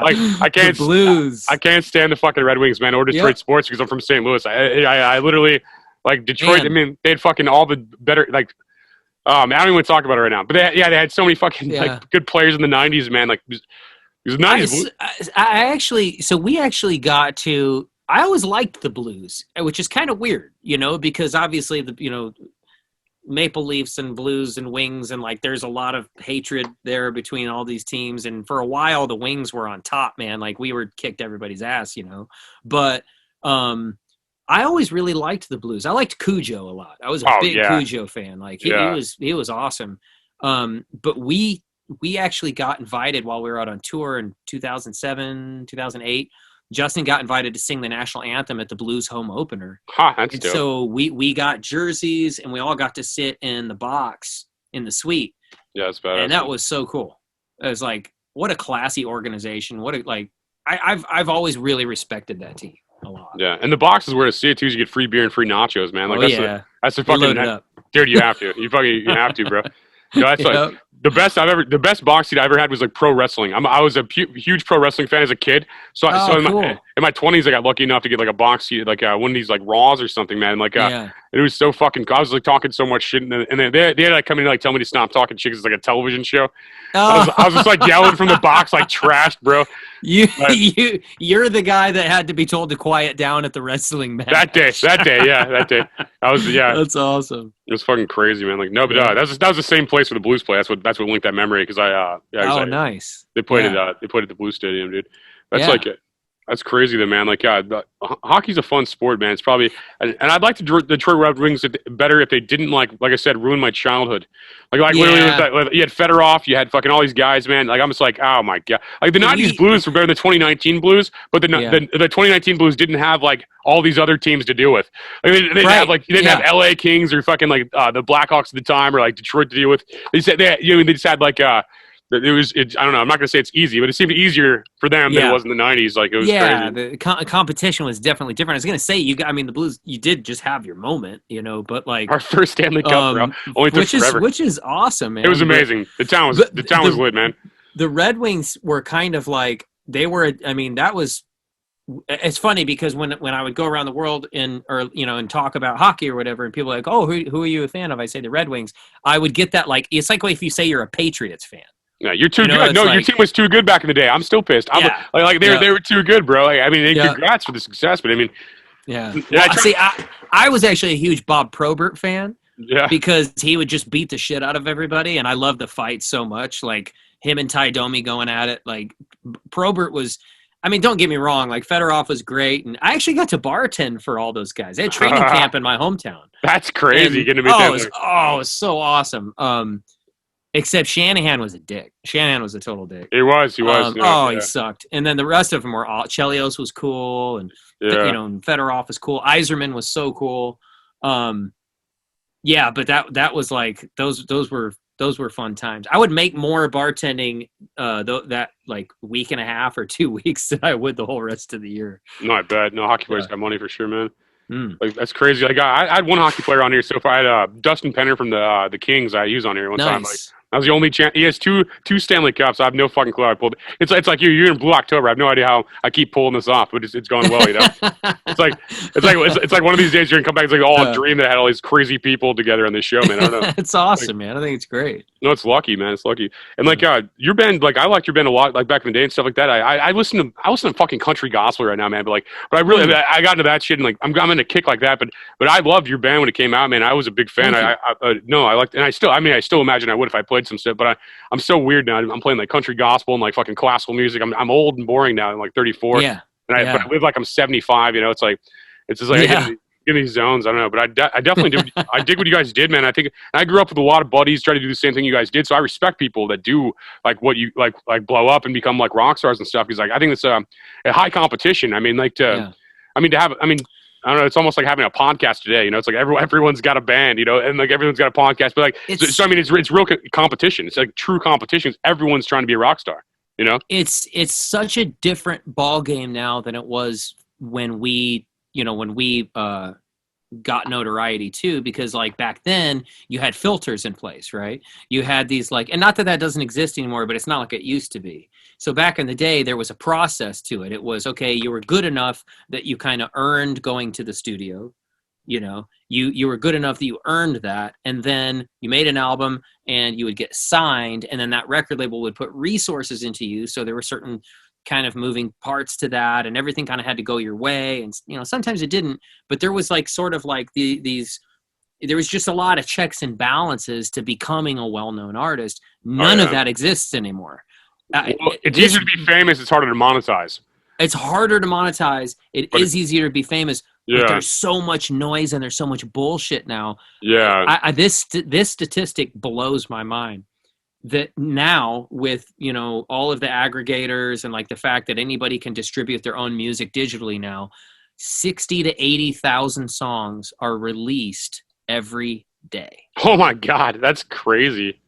Like I can't the Blues. I can't stand the fucking Red Wings, man, or Detroit sports because I'm from St. Louis. I literally like Detroit. Man. I mean, they had fucking all the better like. Man, I don't even want to talk about it right now. But they had so many fucking like good players in the '90s, man. Like it was '90s. We actually got to. I always liked the Blues, which is kind of weird, because obviously the Maple Leafs and Blues and Wings, and like there's a lot of hatred there between all these teams. And for a while, the Wings were on top, man. Like we were kicked everybody's ass, But I always really liked the Blues. I liked Cujo a lot. I was a big Cujo fan. Like he was awesome. But we actually got invited while we were out on tour in 2007, 2008. Justin got invited to sing the national anthem at the Blues home opener. That's dope. So we got jerseys, and we all got to sit in the box in the suite. Yeah, that's badass. And that was so cool. It was like, what a classy organization. I've always really respected that team a lot. Yeah, and the box is where to see it too. Is you get free beer and free nachos, man. Like that's the fucking dude. You have to. You have to, bro. That's like the best box seat I ever had was like pro wrestling. I was a huge pro wrestling fan as a kid. So in my 20s, I got lucky enough to get like a box seat, like one of these like Raws or something, man. Like it was so fucking cool. I was like talking so much shit, and then they had to like come in and like tell me to stop talking shit because it's like a television show. I was just like yelling from the box like trash, bro. You're the guy that had to be told to quiet down at the wrestling match. That day. That's awesome. It was fucking crazy, man. Like that was the same place where the Blues play. That's what linked that memory because nice. They played at the Blues Stadium, dude. That's like it. That's crazy, though, man. Like, hockey's a fun sport, man. It's probably, and I'd like the Detroit Red Wings better if they didn't like I said, ruin my childhood. Literally, you had Fedorov, you had fucking all these guys, man. Like, I'm just like, oh my god. Like the '90s Blues were better than the 2019 Blues, but the 2019 Blues didn't have like all these other teams to deal with. Like, they didn't have like have LA Kings or fucking like the Blackhawks at the time or like Detroit to deal with. They just had like I don't know. I'm not going to say it's easy, but it seemed easier for them than it was in the '90s. Like it was crazy. The competition was definitely different. I was going to say, the Blues, you did just have your moment, but like our first Stanley Cup, bro, only took forever. Which is awesome, man. It was amazing. The town was lit, man. The Red Wings were kind of like they were. I mean, that was. It's funny because when I would go around the world and talk about hockey or whatever, and people are like, oh, who are you a fan of? I say the Red Wings. I would get that like it's like if you say you're a Patriots fan. Yeah, you're too good. No, your team was too good back in the day. I'm still pissed. They were too good, bro. Like, I mean, congrats for the success, but I mean, yeah. I was actually a huge Bob Probert fan. Yeah. Because he would just beat the shit out of everybody, and I loved the fight so much. Like him and Ty Domi going at it. Like Probert was. I mean, don't get me wrong. Like Fedorov was great, and I actually got to bartend for all those guys. They had training camp in my hometown. That's crazy. And, Getting to meet them. it was so awesome. Except Shanahan was a dick. Shanahan was a total dick. He was. He sucked. And then the rest of them were all. Chelios was cool, and and Fedorov was cool. Iserman was so cool. Yeah, but that was like those were fun times. I would make more bartending that like week and a half or 2 weeks than I would the whole rest of the year. No, I bet. No, hockey players got money for sure, man. Like that's crazy. Like I had one hockey player on here so far. I had Dustin Penner from the Kings. I used on here one time. Like I was the only champ. He has two Stanley Cups. I have no fucking clue how I pulled it. It's like you're in Blue October. I have no idea how I keep pulling this off, but it's going well, you know. it's like one of these days you're gonna come back. It's like all a dream that had all these crazy people together on this show, man. I don't know. It's awesome, man. I think it's great. No, it's lucky, man. It's lucky. And like your band, like I liked your band a lot, like back in the day and stuff like that. I listen to fucking country gospel right now, man. But I really I got into that shit and like I'm in a kick like that. But I loved your band when it came out, man. I was a big fan. I liked, and I still imagine I would if I played some stuff. But I'm so weird now. I'm playing like country gospel and like fucking classical music. I'm old and boring now. I'm like 34. Yeah. But I live like I'm 75. You know, it's just like I get in these zones. I don't know, but I definitely do. I dig what you guys did, man. I think I grew up with a lot of buddies try to do the same thing you guys did. So I respect people that do like what you like blow up and become like rock stars and stuff. Because like I think it's a high competition. I mean, like to have. I don't know. It's almost like having a podcast today. You know, it's like everyone's got a band. You know, and like everyone's got a podcast. But like, so I mean, it's real competition. It's like true competition. Everyone's trying to be a rock star. You know, it's such a different ball game now than it was when we got notoriety too, because like back then you had filters in place, right? You had these like, and not that doesn't exist anymore, but it's not like it used to be. So back in the day, there was a process to it. It was, okay, you were good enough that you kind of earned going to the studio. You know, you were good enough that you earned that. And then you made an album and you would get signed. And then that record label would put resources into you. So there were certain kind of moving parts to that, and everything kind of had to go your way. And, you know, sometimes it didn't, but there was like sort of like there was just a lot of checks and balances to becoming a well-known artist. None of that exists anymore. It's easier to be famous. It's harder to monetize. It's harder to monetize. It is easier to be famous. Yeah. But there's so much noise and there's so much bullshit now. Yeah. This statistic blows my mind. That now with, you know, all of the aggregators and like the fact that anybody can distribute their own music digitally now, 60 to 80,000 songs are released every day. Oh my God, that's crazy.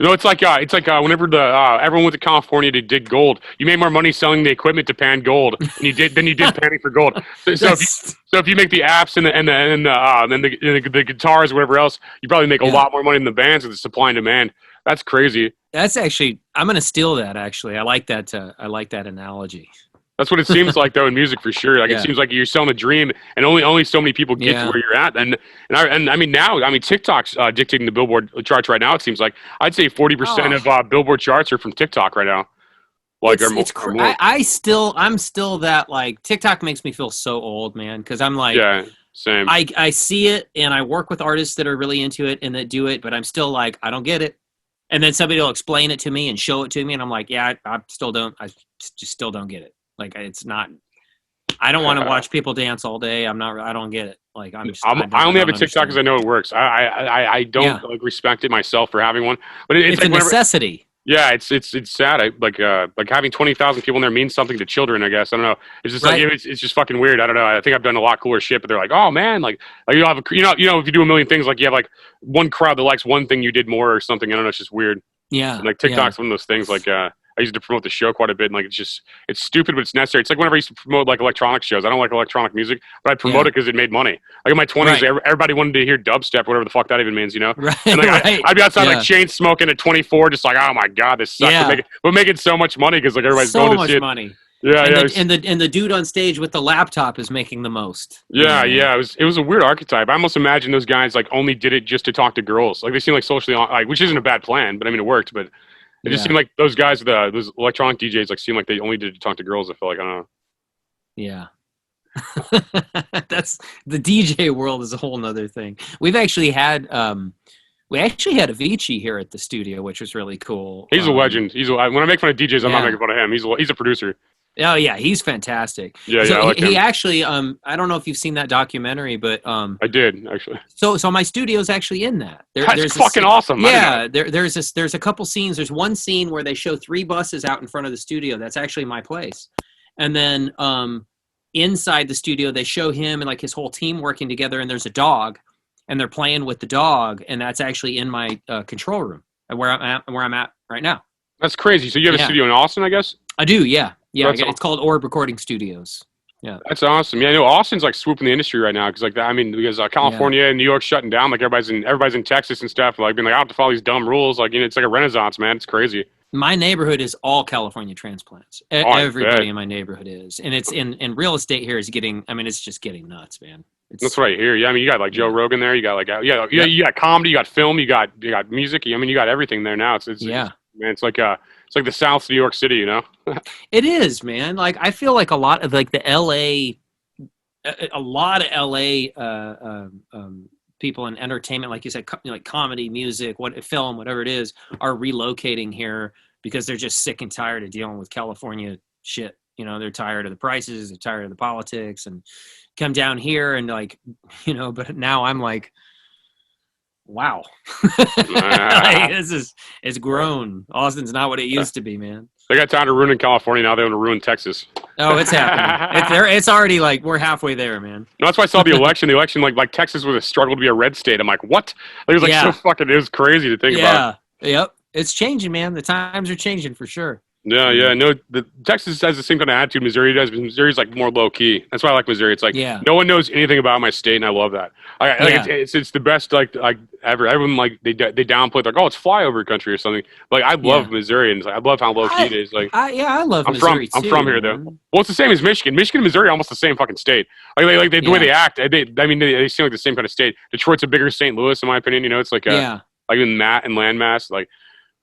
No, it's like whenever everyone went to California to dig gold, you made more money selling the equipment to pan gold than you did panning for gold. So if you make the apps and the guitars or whatever else, you probably make a lot more money than the bands with the supply and demand. That's crazy. That's actually, I'm going to steal that. Actually, I like that. I like that analogy. That's what it seems like, though, in music for sure. Like it seems like you're selling a dream, and only so many people get to where you're at. And I mean now, TikTok's dictating the Billboard charts right now. It seems like I'd say 40% of Billboard charts are from TikTok right now. Like I'm still that like TikTok makes me feel so old, man. Because I'm like, same. I see it, and I work with artists that are really into it and that do it, but I'm still like, I don't get it. And then somebody will explain it to me and show it to me, and I'm like, I still don't. I just still don't get it. Like it's not. I don't want to watch people dance all day. I don't get it. Like I only have a TikTok because I know it works. I don't like respect it myself for having one, but it's like a necessity. Yeah, it's sad. Like having 20,000 people in there means something to children. I guess I don't know. It's just like it's just fucking weird. I don't know. I think I've done a lot cooler shit, but they're like, oh man, like you have if you do a million things, like you have like one crowd that likes one thing you did more or something. I don't know. It's just weird. Yeah. And like TikTok's one of those things. Like I used to promote the show quite a bit, and like it's stupid, but it's necessary. It's like whenever I used to promote like electronic shows. I don't like electronic music, but I promote it because it made money. Like in my 20s, everybody wanted to hear dubstep, whatever the fuck that even means, you know. Right. And like I'd be outside like chain smoking at 24, just like, oh my God, this sucks. Yeah. We're making so much money because like everybody's so going to much shit. money. Yeah, and the dude on stage with the laptop is making the most. Yeah. It was a weird archetype. I almost imagine those guys like only did it just to talk to girls. Like they seem like socially like, which isn't a bad plan, but I mean it worked, but. It just seemed like those guys, those electronic DJs, like seem like they only did to talk to girls. I feel like I don't know. Yeah, That's the DJ world is a whole nother thing. We actually had Avicii here at the studio, which was really cool. He's a legend. When I make fun of DJs, I'm not Yeah. making fun of him. He's a producer. Oh yeah, he's fantastic. Yeah, So I like him. he actually, I don't know if you've seen that documentary, but I did actually. so my studio's actually in that. That's There's a fucking awesome. Yeah, there's a couple scenes. There's one scene where they show 3 buses out in front of the studio. That's actually my place. And then inside the studio, they show him and like his whole team working together. And there's a dog, and they're playing with the dog, and that's actually in my control room where I'm at right now. That's crazy. So you have a studio in Austin, I guess? I do, yeah. Yeah, That's it's called Orb Recording Studios. Yeah. That's awesome. Yeah, I know Austin's like swooping the industry right now because because California and New York shutting down, like everybody's in Texas and stuff, like being like I have to follow these dumb rules, like it's like a renaissance, man. It's crazy. My neighborhood is all California transplants. Everybody in my neighborhood is, and it's in real estate here is getting. I mean, it's just getting nuts, man. That's right here. Yeah, I mean, you got like Joe Rogan there. You got like you got comedy, you got film, you got music. I mean, you got everything there now. It's man, it's like the South of New York City, you know. It is, man. Like I feel like a lot of like the LA, a lot of LA people in entertainment, like you said, like comedy, music, film, whatever it is, are relocating here because they're just sick and tired of dealing with California shit. You know, they're tired of the prices, they're tired of the politics, and come down here and like, but now I'm like, wow, like, it's grown. Austin's not what it used to be, man. They got time to ruin in California, now they want to ruin Texas. Oh, it's happening. It's already like we're halfway there, man. No, that's why I saw the election. The election, like Texas was a struggle to be a red state. I'm like, what? It was like so fucking. It was crazy to think about. Yep. It's changing, man. The times are changing for sure. Yeah. No, Texas has the same kind of attitude Missouri does, but Missouri's like more low key. That's why I like Missouri. It's like no one knows anything about my state, and I love that. It's the best like ever. Everyone like they downplay like, oh, it's flyover country or something. Like I love Missouri, and I love how low key it is. Like I love Missouri I'm from here though. Well, it's the same as Michigan. Michigan and Missouri are almost the same fucking state. Like the way they act. They seem like the same kind of state. Detroit's a bigger St. Louis, in my opinion. It's like like in landmass, like.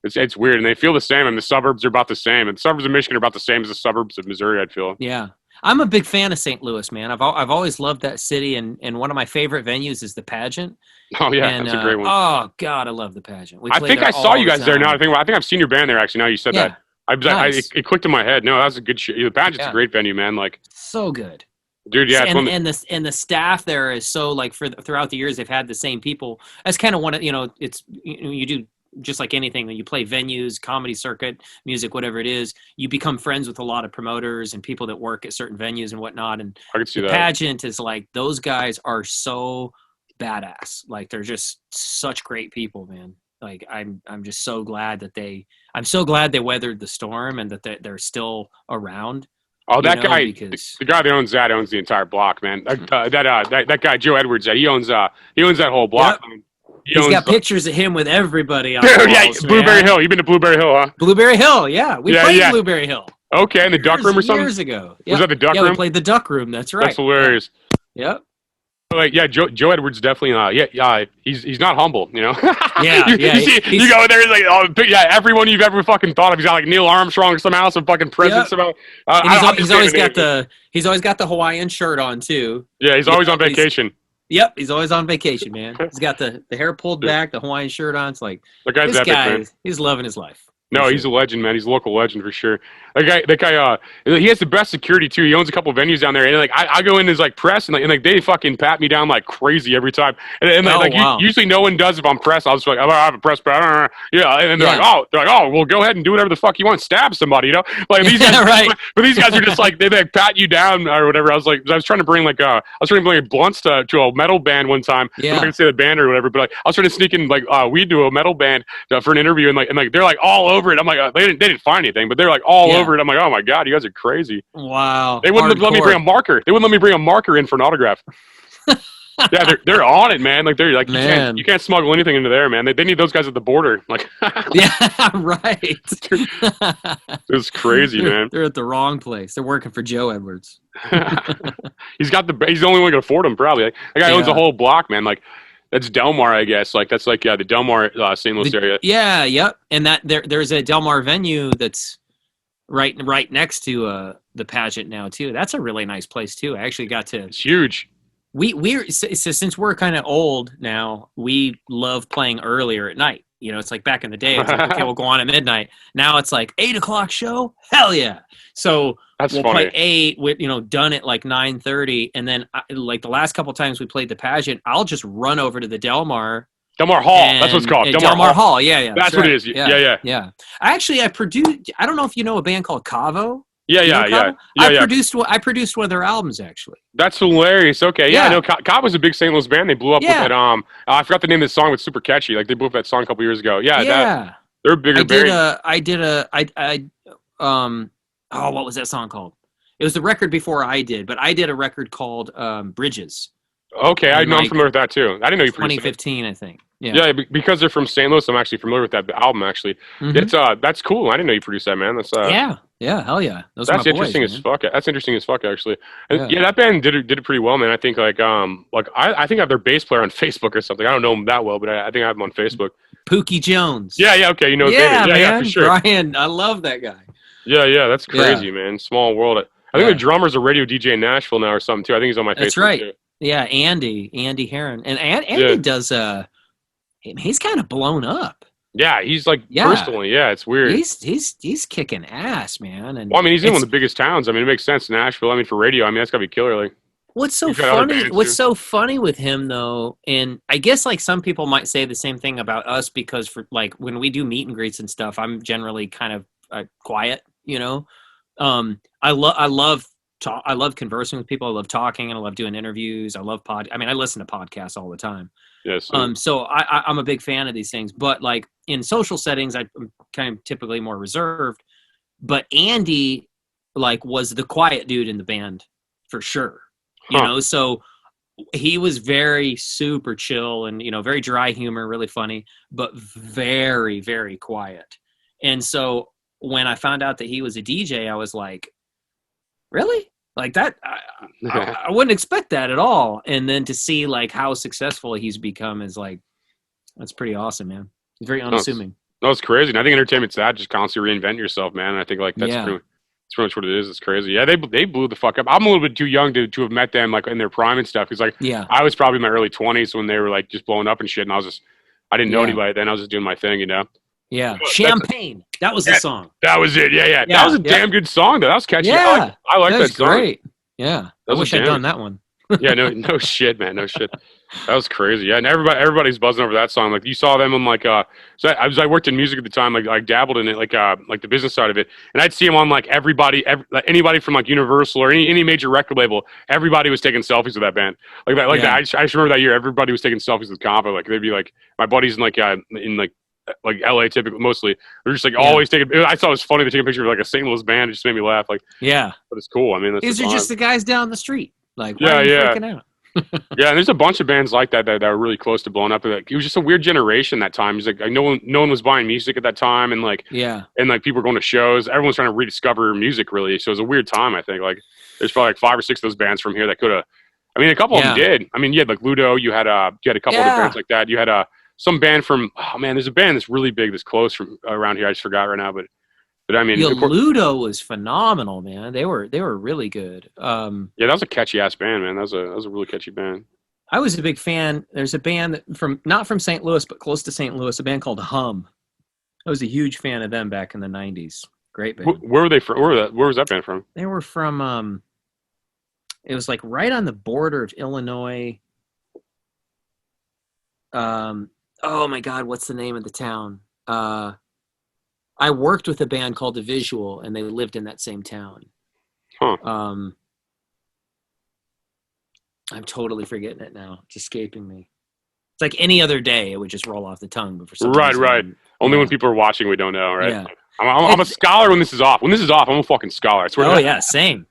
It's weird, and they feel the same, and the suburbs are about the same. And the suburbs of Michigan are about the same as the suburbs of Missouri, I'd feel. Yeah. I'm a big fan of St. Louis, man. I've always loved that city, and one of my favorite venues is the Pageant. Oh, yeah, that's a great one. Oh, God, I love the Pageant. I think I saw you guys there now. I think I've seen your band there, actually, now you said that. It clicked in my head. No, that was a good shit. The Pageant's a great venue, man. Like so good. Dude, yeah. And the staff there is so, like, throughout the years, they've had the same people. That's kind of one of, you do just like anything that you play venues, comedy circuit, music, whatever it is, you become friends with a lot of promoters and people that work at certain venues and whatnot. And I can see the that. Pageant is like, those guys are so badass. Like they're just such great people, man. Like I'm just so glad that I'm so glad they weathered the storm and that they're still around. Oh, that guy, the guy that owns the entire block, man. That guy, Joe Edwards, he owns that whole block. Yep. He's got pictures of him with everybody on Dude, the walls, Blueberry Hill. You've been to Blueberry Hill, huh? Blueberry Hill, yeah. We played Blueberry Hill. Okay, in the Duck Room or something? Years ago. Was that the Duck Room? Yeah, we played the Duck Room. That's right. That's hilarious. Yep. Joe Edwards definitely. He's not humble, you know. You go there, he's like, everyone you've ever fucking thought of. He's got like Neil Armstrong somehow, some fucking president somehow. He's always got the Hawaiian shirt on too. Yeah, he's always on vacation. Yep, he's always on vacation, man. He's got the hair pulled back, the Hawaiian shirt on. It's like that guy's epic, man. He's loving his life. No, he's a legend, man. He's a local legend for sure. That guy, he has the best security too. He owns a couple of venues down there, and like I go in as like press, and they fucking pat me down like crazy every time. Usually no one does if I'm press. I'll just be like, I have a press pat, and they're like, well, go ahead and do whatever the fuck you want, stab somebody, Like these guys, right? But these guys are just like they like pat you down or whatever. I was trying to bring blunts to a metal band one time. I'm not gonna say the band or whatever, but like I was trying to sneak in like weed to a metal band for an interview, and like they're like all over it. I'm like, they didn't find anything, but they're like all over it. I'm like, oh my god, you guys are crazy. Wow. They wouldn't let me bring a marker. They wouldn't let me bring a marker in for an autograph. Yeah, they're on it, man. Like they're like, you can't smuggle anything into there, man. They need those guys at the border. Like, yeah, right. It's crazy, man. They're at the wrong place. They're working for Joe Edwards. He's the only one who can afford them, probably. Like, that guy owns a whole block, man. Like. That's Delmar, I guess. Like that's like the Delmar, St. Louis area. Yeah, yep. And that there's a Delmar venue that's right next to the pageant now too. That's a really nice place too. I actually got to. It's huge. We're so since we're kind of old now, we love playing earlier at night. You know, it's like back in the day, it's like, okay, we'll go on at midnight. Now it's like 8 o'clock show. Hell yeah! So That's we'll funny. play 8 with, done at like 9:30, and then like the last couple times we played the pageant, I'll just run over to the Delmar. Delmar Hall. That's what it's called. Delmar Hall. Yeah. That's what it is. Yeah. I produced. I don't know if you know a band called Cavo. Yeah. I produced one of their albums actually. That's hilarious. Okay, yeah, Yeah. I know. Cobb was a big St. Louis band. They blew up with Yeah. that. I forgot the name of the song. It's super catchy. Like they blew up that song a couple years ago. Yeah. They're a bigger band. What was that song called? It was the record before I did, but I did a record called Bridges. Okay, I know. I'm like familiar with that too. I didn't know you produced it. 2015, I think. Yeah, because they're from St. Louis, I'm actually familiar with that album. Actually, Mhm. that's cool. I didn't know you produced that, man. That's hell yeah. Those are that's my interesting boys, as man. fuck. That's interesting as fuck, actually. And, Yeah. that band did it pretty well, man. I think I think I have their bass player on Facebook or something. I don't know him that well, but I think I have him on Facebook. Pookie Jones. Yeah, okay, you know his Yeah, name. man. Yeah, for sure. Brian, I love that guy. Yeah, that's crazy, man. Small world. I think Yeah. the drummer's a radio DJ in Nashville now or something too. I think he's on my That's Facebook right. too. Yeah, Andy Heron. And Andy does he's kind of blown up. Yeah, he's like Yeah. personally, it's weird. He's kicking ass, man. And Well, I mean, he's in one it's- of the biggest towns. I mean, it makes sense. Nashville. I mean, for radio, I mean, that's gotta be killer. Like, What's so He's got other funny? bands, What's too. so funny with him though, and I guess like some people might say the same thing about us because for like when we do meet and greets and stuff, I'm generally kind of quiet, I love conversing with people. I love talking, and I love doing interviews. I listen to podcasts all the time. yes. So I'm a big fan of these things, but like in social settings, I'm kind of typically more reserved. But Andy, like, was the quiet dude in the band for sure. So he was very super chill and very dry humor, really funny, but very, very quiet. And so when I found out that he was a DJ, I was like, really? Like that? I wouldn't expect that at all. And then to see like how successful he's become is like, that's pretty awesome, man. He's very unassuming. No, it's crazy. And I think entertainment's that, just constantly reinvent yourself, man. And I think like that's pretty much what it is. It's crazy. Yeah, they blew the fuck up. I'm a little bit too young to have met them like in their prime and stuff. Because like I was probably in my early 20s when they were like just blowing up and shit. And I didn't know anybody then. I was just doing my thing, Yeah, Champagne. That was the song. That was it. Yeah. That was a damn good song, though. That was catchy. Yeah, I like that song. Great. Yeah, I wish I'd done that one. Yeah, no shit, man. No shit. That was crazy. Yeah, and everybody's buzzing over that song. Like you saw them on like so I worked in music at the time. Like I dabbled in it, like the business side of it, and I'd see them on like anybody from like Universal or any major record label. Everybody was taking selfies with that band. Like that. I just remember that year. Everybody was taking selfies with Compa. Like they'd be like my buddies in like LA typically mostly. They're just like always taking. I thought it was funny to take a picture of like a St. Louis band. It just made me laugh. Like but it's cool. I mean, these are just the guys down the street. Like why are you freaking out? Yeah, and there's a bunch of bands like that are really close to blowing up. Like, it was just a weird generation that time. It's like no one was buying music at that time, and like and like people were going to shows. Everyone's trying to rediscover music, really. So it was a weird time. I think like there's probably like 5 or 6 of those bands from here that could have. I mean, a couple of them did. I mean, you had like Ludo. You had a couple other bands like that. You had some band from there's a band that's really big that's close from around here. I just forgot right now, but I mean, Ludo was phenomenal, man. They were really good. Yeah, that was a catchy ass band, man. That was a really catchy band. I was a big fan. There's a band not from St. Louis, but close to St. Louis, a band called Hum. I was a huge fan of them back in the 90s. Great band. Where were they from? Where was that band from? They were from it was like right on the border of Illinois. Oh my God, what's the name of the town? I worked with a band called The Visual, and they lived in that same town. Huh. I'm totally forgetting it now. It's escaping me. It's like any other day, it would just roll off the tongue. But for some reason, right. Only when people are watching, we don't know, right? Yeah. I'm a scholar when this is off. When this is off, I'm a fucking scholar. I swear. Oh yeah, same.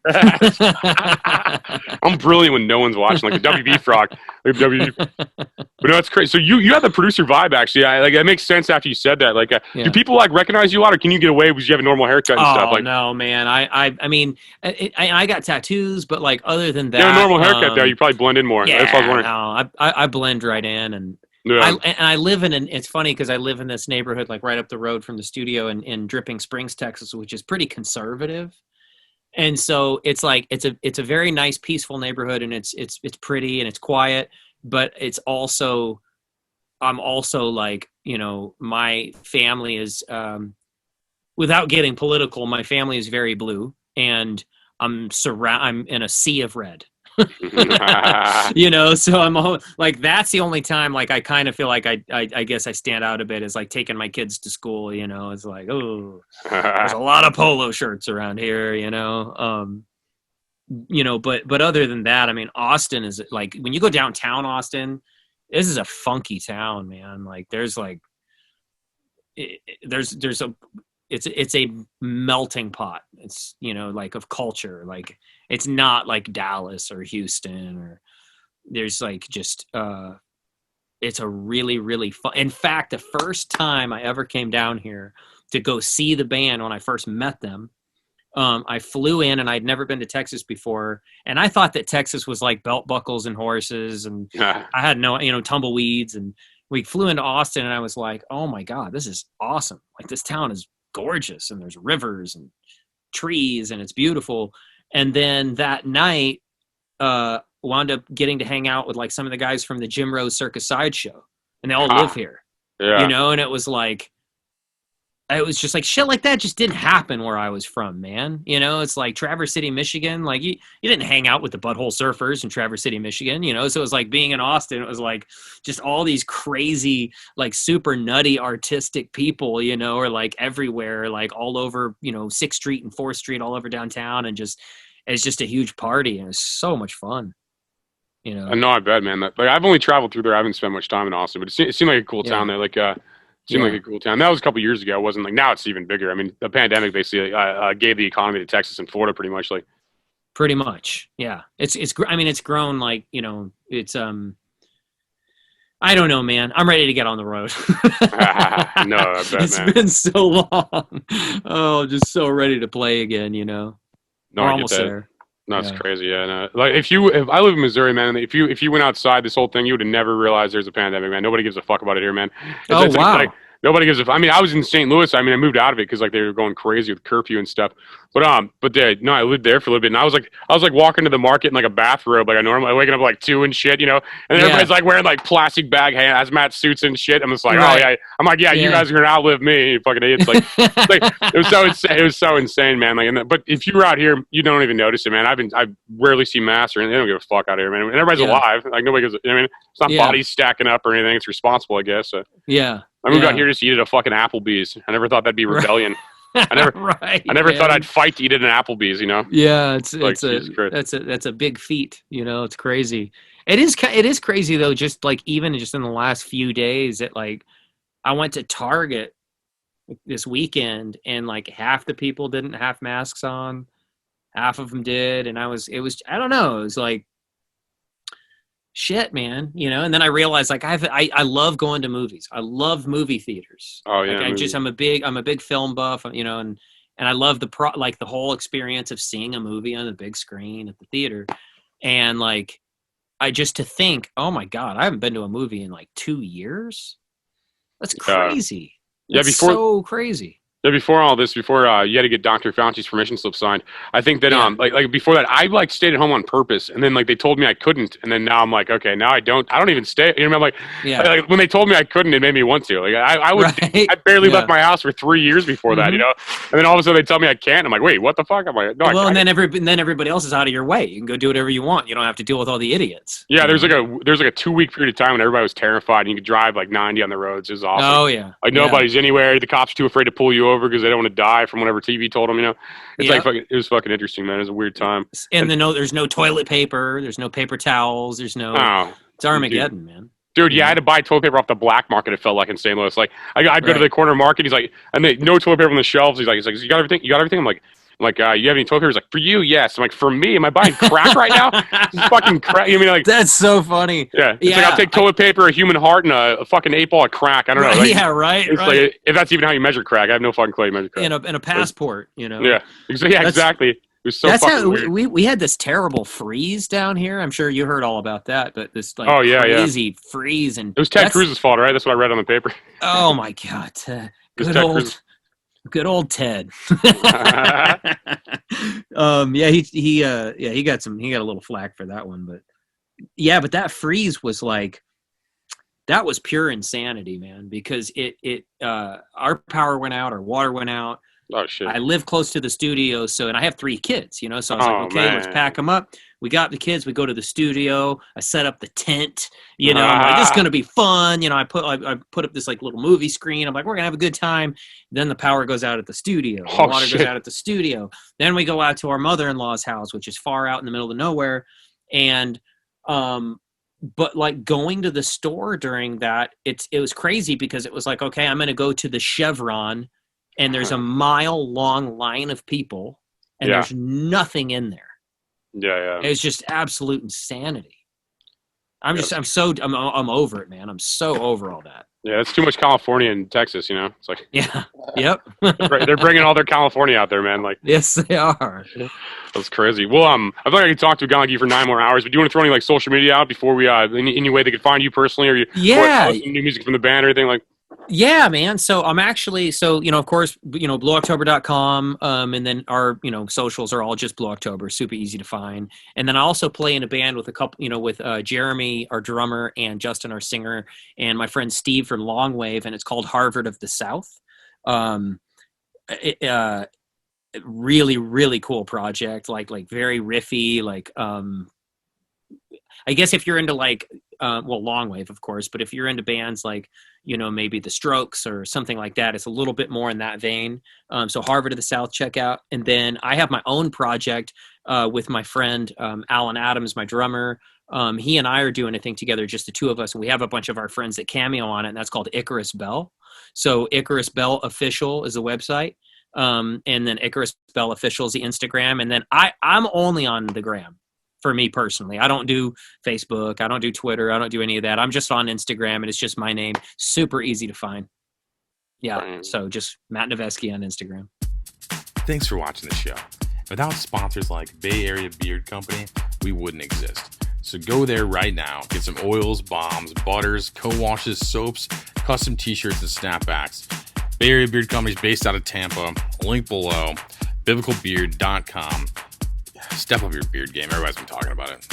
I'm brilliant when no one's watching, like the WB frog. Like WB. But no, it's crazy. So you have the producer vibe, actually. Like that makes sense after you said that. Like, do people like recognize you a lot, or can you get away because you have a normal haircut and stuff? Like, no, man. I mean, I got tattoos, but like other than that, you have a normal haircut though. You probably blend in more. Yeah, that's what I was wondering. no, I blend right in, and Yeah. I live in it's funny because I live in this neighborhood like right up the road from the studio in Dripping Springs, Texas, which is pretty conservative. And so it's like it's a very nice, peaceful neighborhood, and it's pretty and it's quiet, but it's also I'm also like, you know, my family is without getting political, my family is very blue, and I'm in a sea of red. You know, so like that's the only time like I kind of feel like I guess I stand out a bit is like taking my kids to school, you know. It's like, oh, there's a lot of polo shirts around here, you know, but other than that, I mean, Austin is like when you go downtown Austin, this is a funky town, man. Like there's like there's a it's a melting pot. It's, you know, like of culture. Like it's not like Dallas or Houston or there's like just it's a really, really fun. In fact, the first time I ever came down here to go see the band when I first met them, I flew in and I'd never been to Texas before. And I thought that Texas was like belt buckles and horses. And I had no, you know, tumbleweeds. And we flew into Austin and I was like, oh my God, this is awesome. Like this town is gorgeous and there's rivers and trees and it's beautiful. And then that night, wound up getting to hang out with like some of the guys from the Jim Rose Circus Sideshow, and they all live here, you know. And it was just like shit like that just didn't happen where I was from, man. You know, it's like Traverse City, Michigan. Like you didn't hang out with the Butthole Surfers in Traverse City, Michigan, you know. So it was like being in Austin, it was like just all these crazy, like super nutty artistic people, you know, or like everywhere, like all over, you know, 6th Street and 4th Street, all over downtown, and just it's just a huge party, and it's so much fun. You know, I know, I bet, man. Like I've only traveled through there. I haven't spent much time in Austin, but it seemed like a cool town there. Like, seemed like a cool town. That was a couple years ago. It wasn't like now. It's even bigger. I mean, the pandemic basically gave the economy to Texas and Florida pretty much. Like, pretty much, yeah. It's. I mean, it's grown. Like, you know, it's. I don't know, man. I'm ready to get on the road. No, I bet, it's been so long. Oh, I'm just so ready to play again. You know, no, we're I almost get that. there. No, it's crazy, yeah. No. Like if I live in Missouri, man, if you went outside this whole thing, you would have never realized there's a pandemic, man. Nobody gives a fuck about it here, man. It's wow. Like, nobody gives a. I mean, I was in St. Louis. I mean, I moved out of it because like they were going crazy with curfew and stuff. But I lived there for a little bit, and I was like walking to the market in like a bathrobe, like a normal, waking up like 2 and shit, you know. And then everybody's like wearing like plastic bag hazmat suits and shit. I'm just like, oh yeah. I'm like, yeah, you guys are gonna outlive me, you fucking idiots. Like, it was so insane. It was so insane, man. Like, but if you were out here, you don't even notice it, man. I rarely see masks, or they don't give a fuck out here, man. And everybody's alive. Like nobody gives. I mean, it's not bodies stacking up or anything. It's responsible, I guess. So. Yeah. I moved out here just to eat at a fucking Applebee's. I never thought that'd be rebellion. I never thought I'd fight to eat at an Applebee's, you know? Yeah, that's a big feat, you know. It's crazy. It is crazy though, just like even just in the last few days that like I went to Target this weekend and like half the people didn't have masks on, half of them did, and it was I don't know, it was like shit, man, you know. And then I realized like I love going to movies. I love movie theaters. Oh yeah, like, I'm a big film buff, you know, and I love the whole experience of seeing a movie on the big screen at the theater. And like I just to think, oh my God, I haven't been to a movie in like 2 years. That's crazy. That's so crazy. Yeah, before all this, you had to get Dr. Fauci's permission slip signed. I think that like before that, I like stayed at home on purpose, and then like they told me I couldn't, and then now I'm like, okay, now I don't even stay. You know, I'm like, like when they told me I couldn't, it made me want to. Like I barely left my house for 3 years before that, you know, and then all of a sudden they tell me I can't. I'm like, wait, what the fuck? I'm like, no. Well, and then everybody else is out of your way. You can go do whatever you want. You don't have to deal with all the idiots. Yeah, there's like a 2 week period of time when everybody was terrified, and you could drive like 90 on the roads. It was awesome. Oh yeah, like nobody's anywhere. The cops are too afraid to pull you over because they don't want to die from whatever TV told them, you know. It's like fucking, it was fucking interesting, man. It was a weird time. And there's no toilet paper, there's no paper towels, there's no. It's Armageddon, man. Dude, I had to buy toilet paper off the black market. It felt like in St. Louis. Like I'd go to the corner market. He's like, and they no toilet paper on the shelves. He's like, you got everything? You got everything? I'm like, you have any toilet paper? He's like, for you, yes. I'm like, for me? Am I buying crack right now? This is fucking crack. I mean, like, that's so funny. Yeah. It's like, I'll take toilet paper, a human heart, and a fucking 8-ball of crack. I don't know. Like, yeah, right. Like, if that's even how you measure crack. I have no fucking clue how you measure crack. And a passport, you know. Yeah. Exactly. was so That's fucking how weird. we had this terrible freeze down here. I'm sure you heard all about that, but this like Oh, yeah, crazy freeze, and It was Ted that's Cruz's fault, right? That's what I read on the paper. oh my god, It was good Ted old Cruz. good old Ted. Yeah, he got a little flack for that one, but yeah, but that freeze was like that was pure insanity, man, because our power went out, our water went out. Oh shit. I live close to the studio, so and I have 3 kids, you know, so I was like, Oh, okay, let's man. pack them up. We got the kids, we go to the studio. I set up the tent, you know, I'm like, this is gonna be fun. You know, I put up this like little movie screen. I'm like, we're gonna have a good time. Then the power goes out at the studio. The Oh, water shit. goes out at the studio. Then we go out to our mother-in-law's house, which is far out in the middle of nowhere. And but like going to the store during that, it was crazy because it was like, okay, I'm gonna go to the Chevron and there's a mile-long line of people and Yeah. there's nothing in there. Yeah. It's just absolute insanity. I'm over it, man. I'm so over all that. Yeah, it's too much California and Texas, you know? It's like, Yeah. Yep. they're bringing all their California out there, man. Like, Yes, they are. that's crazy. Well, I thought I could talk to a guy like you for 9 more hours, but do you want to throw any, like, social media out before we, any way they could find you personally, or you Yeah. or some new music from the band or anything like? Yeah, man. So I'm actually, you know, of course, you know, blueoctober.com. And then our, you know, socials are all just Blue October, super easy to find. And then I also play in a band with a couple, you know, with Jeremy, our drummer, and Justin, our singer, and my friend Steve from Longwave. And it's called Harvard of the South. Really, really cool project. Like very riffy, like, I guess if you're into like, Longwave, of course, but if you're into bands like, you know, maybe the Strokes or something like that, it's a little bit more in that vein. So Harvard of the South, check out. And then I have my own project with my friend Alan Adams, my drummer. He and I are doing a thing together, just the 2 of us, and we have a bunch of our friends that cameo on it, and that's called Icarus Bell. So Icarus Bell Official is the website. And then Icarus Bell Official is the Instagram. And then I'm only on the gram. For me personally, I don't do Facebook, I don't do Twitter, I don't do any of that. I'm just on Instagram, and it's just my name. Super easy to find. Yeah, so just Matt Noveskey on Instagram. Thanks for watching the show. Without sponsors like Bay Area Beard Company, we wouldn't exist. So go there right now, get some oils, balms, butters, co-washes, soaps, custom t-shirts, and snapbacks. Bay Area Beard Company is based out of Tampa. Link below, biblicalbeard.com. Step up your beard game. Everybody's been talking about it.